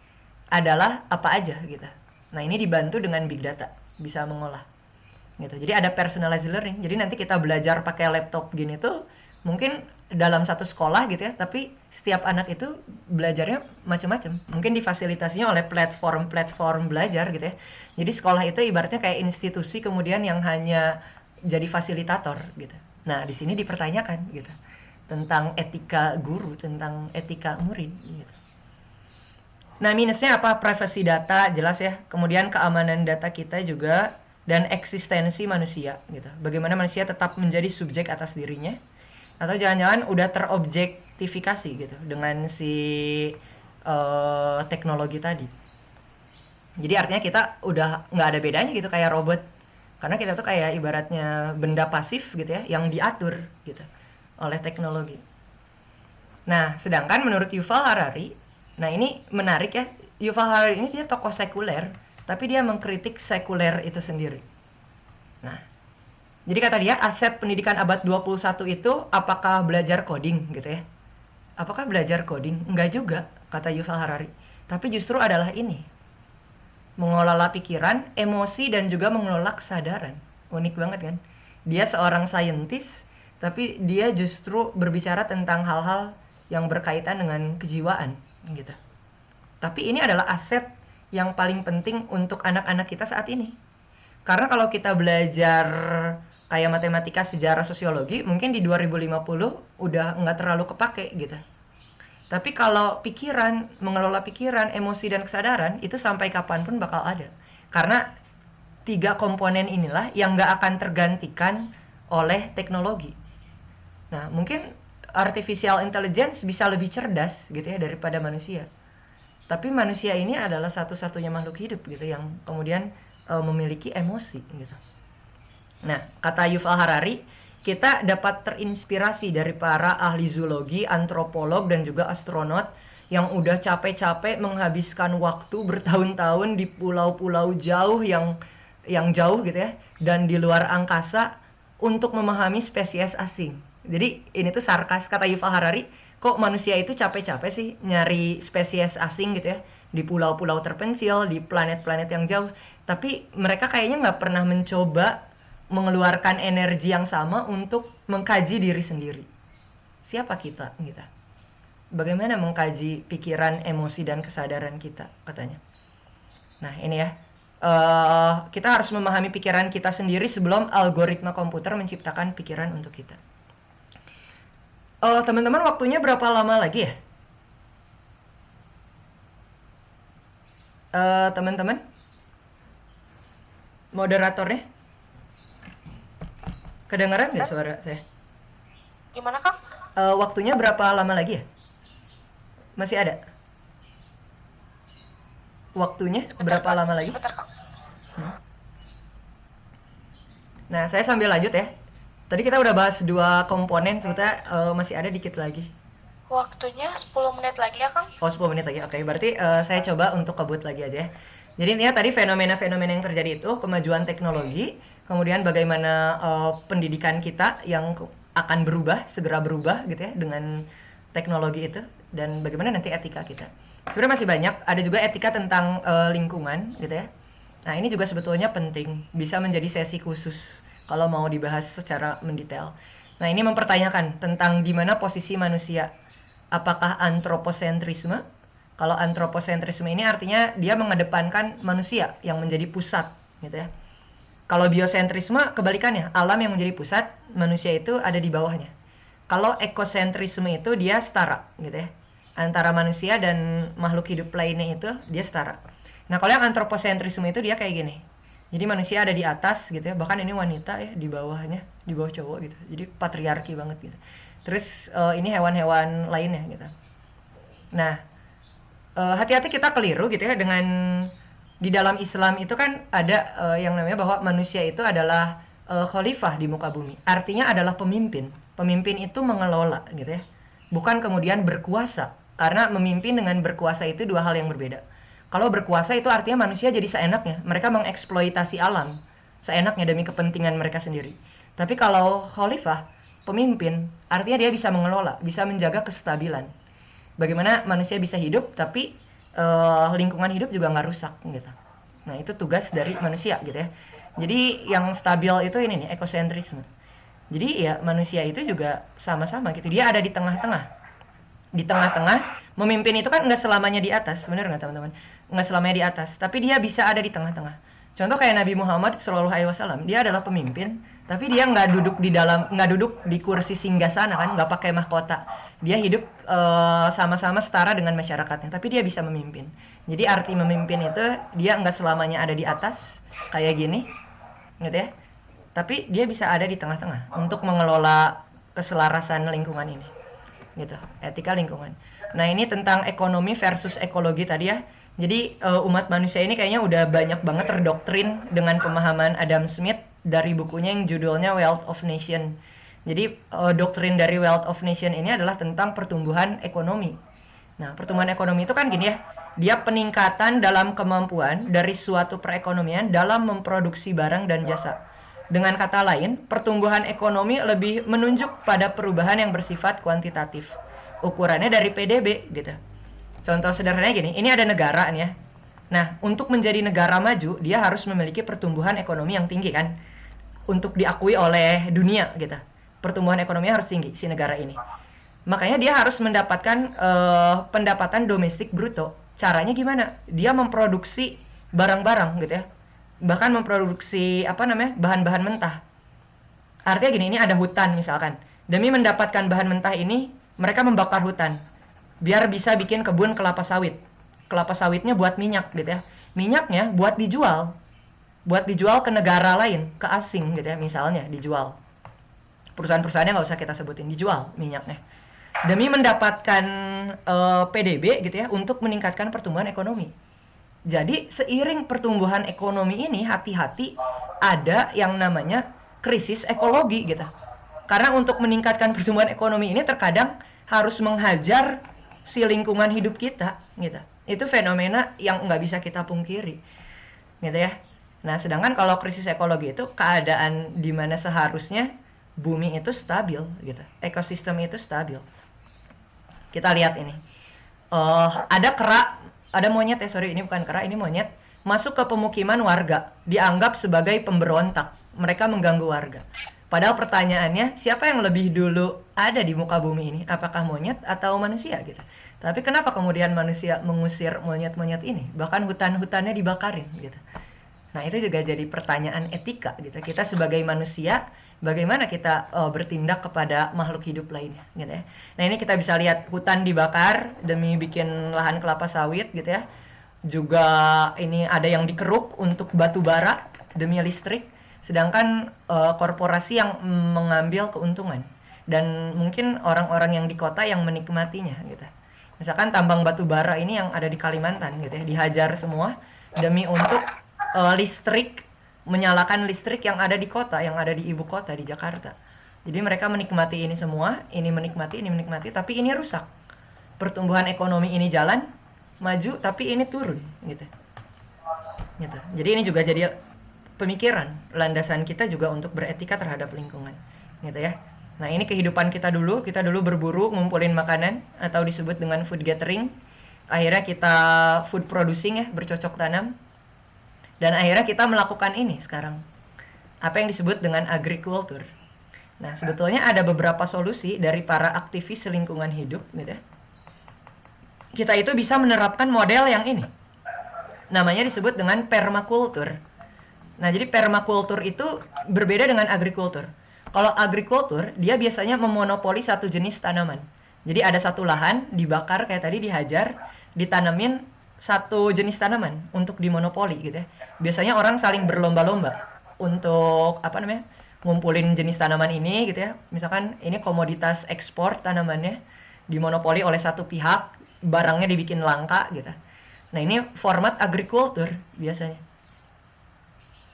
[SPEAKER 1] adalah apa aja gitu. Nah ini dibantu dengan big data, bisa mengolah gitu. Jadi ada personalized learning. Jadi nanti kita belajar pakai laptop gini tuh mungkin dalam satu sekolah gitu ya, tapi setiap anak itu belajarnya macam-macam. Mungkin difasilitasinya oleh platform belajar gitu ya. Jadi sekolah itu ibaratnya kayak institusi kemudian yang hanya jadi fasilitator gitu. Nah, di sini dipertanyakan gitu tentang etika guru, tentang etika murid gitu. Nah, minusnya apa? Privacy data jelas ya. Kemudian keamanan data kita juga, dan eksistensi manusia gitu. Bagaimana manusia tetap menjadi subjek atas dirinya, atau jangan-jangan udah terobjektifikasi gitu dengan si teknologi tadi. Jadi artinya kita udah nggak ada bedanya gitu kayak robot, karena kita tuh kayak ibaratnya benda pasif gitu ya, yang diatur gitu oleh teknologi. Nah, sedangkan menurut Yuval Harari, nah ini menarik ya, Yuval Harari ini dia tokoh sekuler, tapi dia mengkritik sekuler itu sendiri. Nah, jadi kata dia, aset pendidikan abad 21 itu apakah belajar coding gitu ya? Apakah belajar coding? Enggak juga, kata Yuval Harari. Tapi justru adalah ini, mengelola pikiran, emosi, dan juga mengelola kesadaran. Unik banget kan? Dia seorang saintis, tapi dia justru berbicara tentang hal-hal yang berkaitan dengan kejiwaan gitu. Tapi ini adalah aset yang paling penting untuk anak-anak kita saat ini. Karena kalau kita belajar kayak matematika, sejarah, sosiologi, mungkin di 2050 udah nggak terlalu kepake gitu. Tapi kalau pikiran, mengelola pikiran, emosi, dan kesadaran, itu sampai kapanpun bakal ada. Karena 3 komponen inilah yang nggak akan tergantikan oleh teknologi. Nah, mungkin artificial intelligence bisa lebih cerdas gitu ya daripada manusia. Tapi manusia ini adalah satu-satunya makhluk hidup gitu yang kemudian memiliki emosi gitu. Nah, kata Yuval Harari, kita dapat terinspirasi dari para ahli zoologi, antropolog, dan juga astronot yang udah capek-capek menghabiskan waktu bertahun-tahun di pulau-pulau jauh yang jauh gitu ya, dan di luar angkasa untuk memahami spesies asing. Jadi ini tuh sarkas kata Yuval Harari, kok manusia itu capek-capek sih nyari spesies asing gitu ya di pulau-pulau terpencil, di planet-planet yang jauh, tapi mereka kayaknya nggak pernah mencoba mengeluarkan energi yang sama untuk mengkaji diri sendiri. Siapa kita gitu? Bagaimana mengkaji pikiran, emosi, dan kesadaran kita, katanya. Nah, ini ya. Kita harus memahami pikiran kita sendiri sebelum algoritma komputer menciptakan pikiran untuk kita. Teman-teman, waktunya berapa lama lagi ya? Teman-teman? Moderatornya? Kedengaran nggak suara saya?
[SPEAKER 3] Gimana, Kang?
[SPEAKER 1] Waktunya berapa lama lagi ya? Masih ada? Waktunya berapa
[SPEAKER 3] Kang.
[SPEAKER 1] lama lagi?
[SPEAKER 3] Sebentar, Kang.
[SPEAKER 1] Nah, saya sambil lanjut ya. Tadi kita udah bahas 2 komponen, sebetulnya masih ada dikit lagi.
[SPEAKER 3] Waktunya 10 menit lagi ya, Kang?
[SPEAKER 1] Oh, 10 menit lagi. Oke, berarti saya coba untuk kebut lagi aja ya. Jadi intinya tadi fenomena-fenomena yang terjadi itu kemajuan teknologi, kemudian bagaimana pendidikan kita yang akan berubah, segera berubah gitu ya dengan teknologi itu, dan bagaimana nanti etika kita. Sebenarnya masih banyak, ada juga etika tentang lingkungan gitu ya. Nah, ini juga sebetulnya penting, bisa menjadi sesi khusus kalau mau dibahas secara mendetail. Nah, ini mempertanyakan tentang di mana posisi manusia. Apakah antroposentrisme? Kalau antroposentrisme ini artinya dia mengedepankan manusia yang menjadi pusat gitu ya. Kalau biosentrisme kebalikannya, alam yang menjadi pusat, manusia itu ada di bawahnya. Kalau ekosentrisme itu dia setara gitu ya. Antara manusia dan makhluk hidup lainnya itu dia setara. Nah, kalau yang antroposentrisme itu dia kayak gini. Jadi manusia ada di atas gitu ya, bahkan ini wanita ya di bawahnya, di bawah cowok gitu. Jadi patriarki banget gitu. Terus ini hewan-hewan lainnya gitu. Nah, hati-hati kita keliru gitu ya dengan di dalam Islam itu kan ada yang namanya bahwa manusia itu adalah khalifah di muka bumi. Artinya adalah pemimpin. Pemimpin itu mengelola gitu ya. Bukan kemudian berkuasa. Karena memimpin dengan berkuasa itu 2 hal yang berbeda. Kalau berkuasa itu artinya manusia jadi seenaknya. Mereka mengeksploitasi alam seenaknya demi kepentingan mereka sendiri. Tapi kalau khalifah, pemimpin, artinya dia bisa mengelola, bisa menjaga kestabilan. Bagaimana manusia bisa hidup tapi lingkungan hidup juga nggak rusak gitu. Nah, itu tugas dari manusia gitu ya. Jadi yang stabil itu ini nih, ekosentrisme. Jadi ya manusia itu juga sama-sama gitu. Dia ada di tengah-tengah. Di tengah-tengah, memimpin itu kan nggak selamanya di atas, bener nggak teman-teman? Nggak selamanya di atas, tapi dia bisa ada di tengah-tengah. Contoh kayak Nabi Muhammad SAW, dia adalah pemimpin, tapi dia nggak duduk di kursi singgasana kan, nggak pakai mahkota. Dia hidup sama-sama setara dengan masyarakatnya, tapi dia bisa memimpin. Jadi arti memimpin itu dia nggak selamanya ada di atas kayak gini, gitu ya. Tapi dia bisa ada di tengah-tengah untuk mengelola keselarasan lingkungan ini. Gitu, etika lingkungan. Nah, ini tentang ekonomi versus ekologi tadi ya. Jadi umat manusia ini kayaknya udah banyak banget terdoktrin dengan pemahaman Adam Smith dari bukunya yang judulnya Wealth of Nation. Jadi doktrin dari Wealth of Nation ini adalah tentang pertumbuhan ekonomi. Nah, pertumbuhan ekonomi itu kan gini ya, dia peningkatan dalam kemampuan dari suatu perekonomian dalam memproduksi barang dan jasa. Dengan kata lain, pertumbuhan ekonomi lebih menunjuk pada perubahan yang bersifat kuantitatif. Ukurannya dari PDB gitu. Contoh sederhananya gini, ini ada negara nih ya. Nah, untuk menjadi negara maju, dia harus memiliki pertumbuhan ekonomi yang tinggi kan. Untuk diakui oleh dunia gitu. Pertumbuhan ekonomi harus tinggi si negara ini. Makanya dia harus mendapatkan pendapatan domestik bruto. Caranya gimana? Dia memproduksi barang-barang gitu ya. Bahkan memproduksi bahan-bahan mentah. Artinya gini, ini ada hutan misalkan. Demi mendapatkan bahan mentah ini, mereka membakar hutan biar bisa bikin kebun kelapa sawit. Kelapa sawitnya buat minyak gitu ya. Minyaknya buat dijual. Buat dijual ke negara lain, ke asing gitu ya, misalnya dijual. Perusahaan-perusahaannya nggak usah kita sebutin, dijual minyaknya. Demi mendapatkan PDB gitu ya, untuk meningkatkan pertumbuhan ekonomi. Jadi seiring pertumbuhan ekonomi ini, hati-hati ada yang namanya krisis ekologi gitu. Karena untuk meningkatkan pertumbuhan ekonomi ini terkadang harus menghajar si lingkungan hidup kita, gitu. Itu fenomena yang nggak bisa kita pungkiri, gitu ya. Nah, sedangkan kalau krisis ekologi itu keadaan di mana seharusnya bumi itu stabil, gitu. Ekosistem itu stabil. Kita lihat ini. Ada kera, ada monyet ya, sorry, ini bukan kera, ini monyet, masuk ke pemukiman warga, dianggap sebagai pemberontak. Mereka mengganggu warga. Padahal pertanyaannya, siapa yang lebih dulu ada di muka bumi ini? Apakah monyet atau manusia gitu? Tapi kenapa kemudian manusia mengusir monyet-monyet ini? Bahkan hutan-hutannya dibakarin gitu. Nah, itu juga jadi pertanyaan etika gitu. Kita sebagai manusia, bagaimana kita bertindak kepada makhluk hidup lainnya gitu ya. Nah, ini kita bisa lihat hutan dibakar demi bikin lahan kelapa sawit gitu ya. Juga ini ada yang dikeruk untuk batu bara demi listrik. Sedangkan korporasi yang mengambil keuntungan. Dan mungkin orang-orang yang di kota yang menikmatinya gitu. Misalkan tambang batu bara ini yang ada di Kalimantan gitu ya, dihajar semua demi untuk listrik, menyalakan listrik yang ada di kota, yang ada di ibu kota, di Jakarta. Jadi mereka menikmati ini semua, ini menikmati, tapi ini rusak. Pertumbuhan ekonomi ini jalan, maju, tapi ini turun, gitu. Jadi ini juga jadi pemikiran, landasan kita juga untuk beretika terhadap lingkungan, gitu ya. Nah, ini kehidupan kita dulu berburu, ngumpulin makanan, atau disebut dengan food gathering. Akhirnya kita food producing ya, bercocok tanam. Dan akhirnya kita melakukan ini sekarang. Apa yang disebut dengan agriculture. Nah, sebetulnya ada beberapa solusi dari para aktivis lingkungan hidup gitu ya. Kita itu bisa menerapkan model yang ini. Namanya disebut dengan permaculture. Nah, jadi permaculture itu berbeda dengan agriculture. Kalau agriculture, dia biasanya memonopoli satu jenis tanaman. Jadi ada satu lahan, dibakar kayak tadi, dihajar, ditanemin satu jenis tanaman untuk dimonopoli gitu ya. Biasanya orang saling berlomba-lomba untuk ngumpulin jenis tanaman ini gitu ya. Misalkan ini komoditas ekspor tanamannya dimonopoli oleh satu pihak, barangnya dibikin langka gitu. Nah, ini format agriculture biasanya.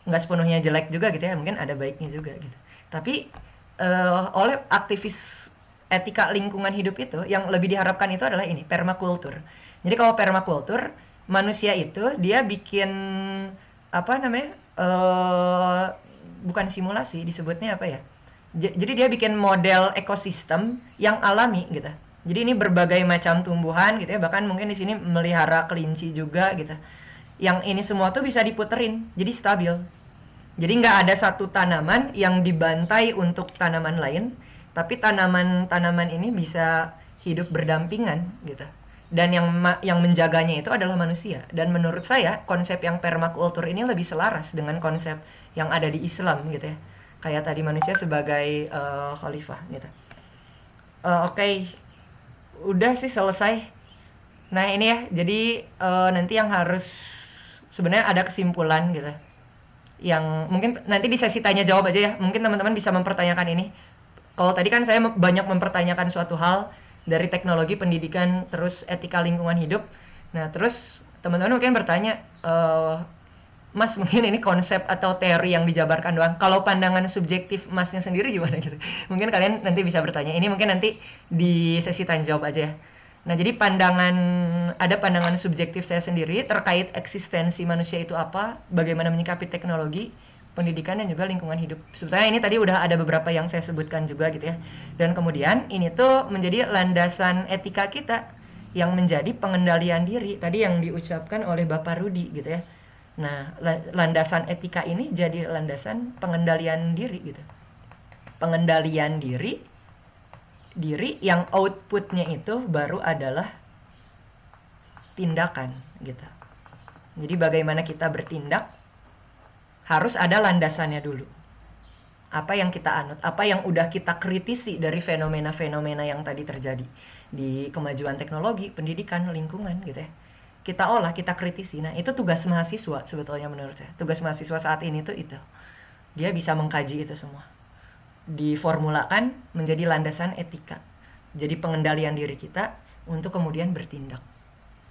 [SPEAKER 1] Nggak sepenuhnya jelek juga gitu ya, mungkin ada baiknya juga gitu. Tapi oleh aktivis etika lingkungan hidup itu yang lebih diharapkan itu adalah ini, permaculture. Jadi kalau permaculture, manusia itu dia bikin bukan simulasi, disebutnya apa ya? Jadi dia bikin model ekosistem yang alami gitu. Jadi ini berbagai macam tumbuhan gitu ya, bahkan mungkin di sini melihara kelinci juga gitu. Yang ini semua tuh bisa diputerin, jadi stabil. Jadi nggak ada satu tanaman yang dibantai untuk tanaman lain, tapi tanaman-tanaman ini bisa hidup berdampingan gitu. Dan yang menjaganya itu adalah manusia. Dan menurut saya konsep yang permaculture ini lebih selaras dengan konsep yang ada di Islam gitu ya. Kayak tadi manusia sebagai khalifah gitu. Oke. Udah sih selesai. Nah, ini ya. Jadi nanti yang harus sebenarnya ada kesimpulan gitu. Yang mungkin nanti di sesi tanya jawab aja ya. Mungkin teman-teman bisa mempertanyakan ini. Kalau tadi kan saya banyak mempertanyakan suatu hal dari teknologi pendidikan terus etika lingkungan hidup. Nah, terus teman-teman mungkin bertanya, Mas, mungkin ini konsep atau teori yang dijabarkan doang. Kalau pandangan subjektif Masnya sendiri gimana gitu? Mungkin kalian nanti bisa bertanya. Ini mungkin nanti di sesi tanya jawab aja ya. Nah, jadi ada pandangan subjektif saya sendiri terkait eksistensi manusia itu apa, bagaimana menyikapi teknologi, pendidikan, dan juga lingkungan hidup. Sebetulnya ini tadi udah ada beberapa yang saya sebutkan juga gitu ya. Dan kemudian ini tuh menjadi landasan etika kita yang menjadi pengendalian diri. Tadi yang diucapkan oleh Bapak Rudi gitu ya. Nah, landasan etika ini jadi landasan pengendalian diri gitu. Pengendalian diri yang outputnya itu baru adalah tindakan gitu. Jadi bagaimana kita bertindak harus ada landasannya dulu. Apa yang kita anut, apa yang udah kita kritisi dari fenomena-fenomena yang tadi terjadi di kemajuan teknologi, pendidikan, lingkungan gitu ya. Kita olah, kita kritisi. Nah, itu tugas mahasiswa sebetulnya menurut saya. Tugas mahasiswa saat ini tuh itu. Dia bisa mengkaji itu semua. Diformulakan menjadi landasan etika. Jadi pengendalian diri kita untuk kemudian bertindak.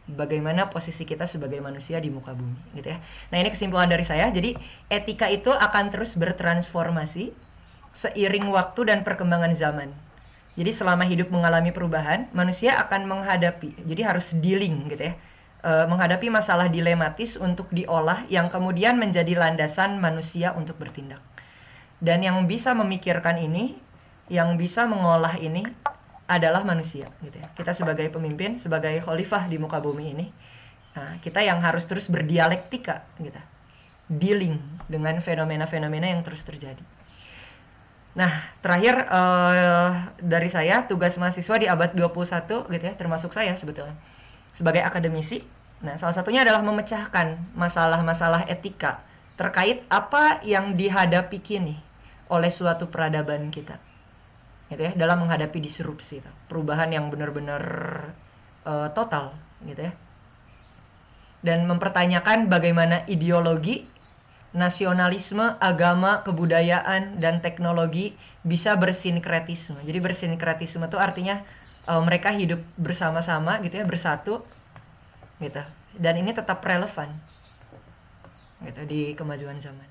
[SPEAKER 1] Bagaimana posisi kita sebagai manusia di muka bumi gitu ya. Nah, ini kesimpulan dari saya. Jadi etika itu akan terus bertransformasi seiring waktu dan perkembangan zaman. Jadi selama hidup mengalami perubahan, manusia akan menghadapi, jadi harus dealing gitu ya, menghadapi masalah dilematis untuk diolah yang kemudian menjadi landasan manusia untuk bertindak. Dan yang bisa memikirkan ini, yang bisa mengolah ini adalah manusia gitu ya. Kita sebagai pemimpin, sebagai khalifah di muka bumi ini, nah, kita yang harus terus berdialektika gitu, dealing dengan fenomena-fenomena yang terus terjadi. Nah, terakhir dari saya, tugas mahasiswa di abad 21 gitu ya, termasuk saya sebetulnya sebagai akademisi. Nah, salah satunya adalah memecahkan masalah-masalah etika terkait apa yang dihadapi kini oleh suatu peradaban kita. Gitu ya, dalam menghadapi disrupsi, perubahan yang benar-benar total gitu ya. Dan mempertanyakan bagaimana ideologi, nasionalisme, agama, kebudayaan, dan teknologi bisa bersinkretisme. Jadi bersinkretisme itu artinya mereka hidup bersama-sama gitu ya, bersatu gitu. Dan ini tetap relevan gitu di kemajuan zaman.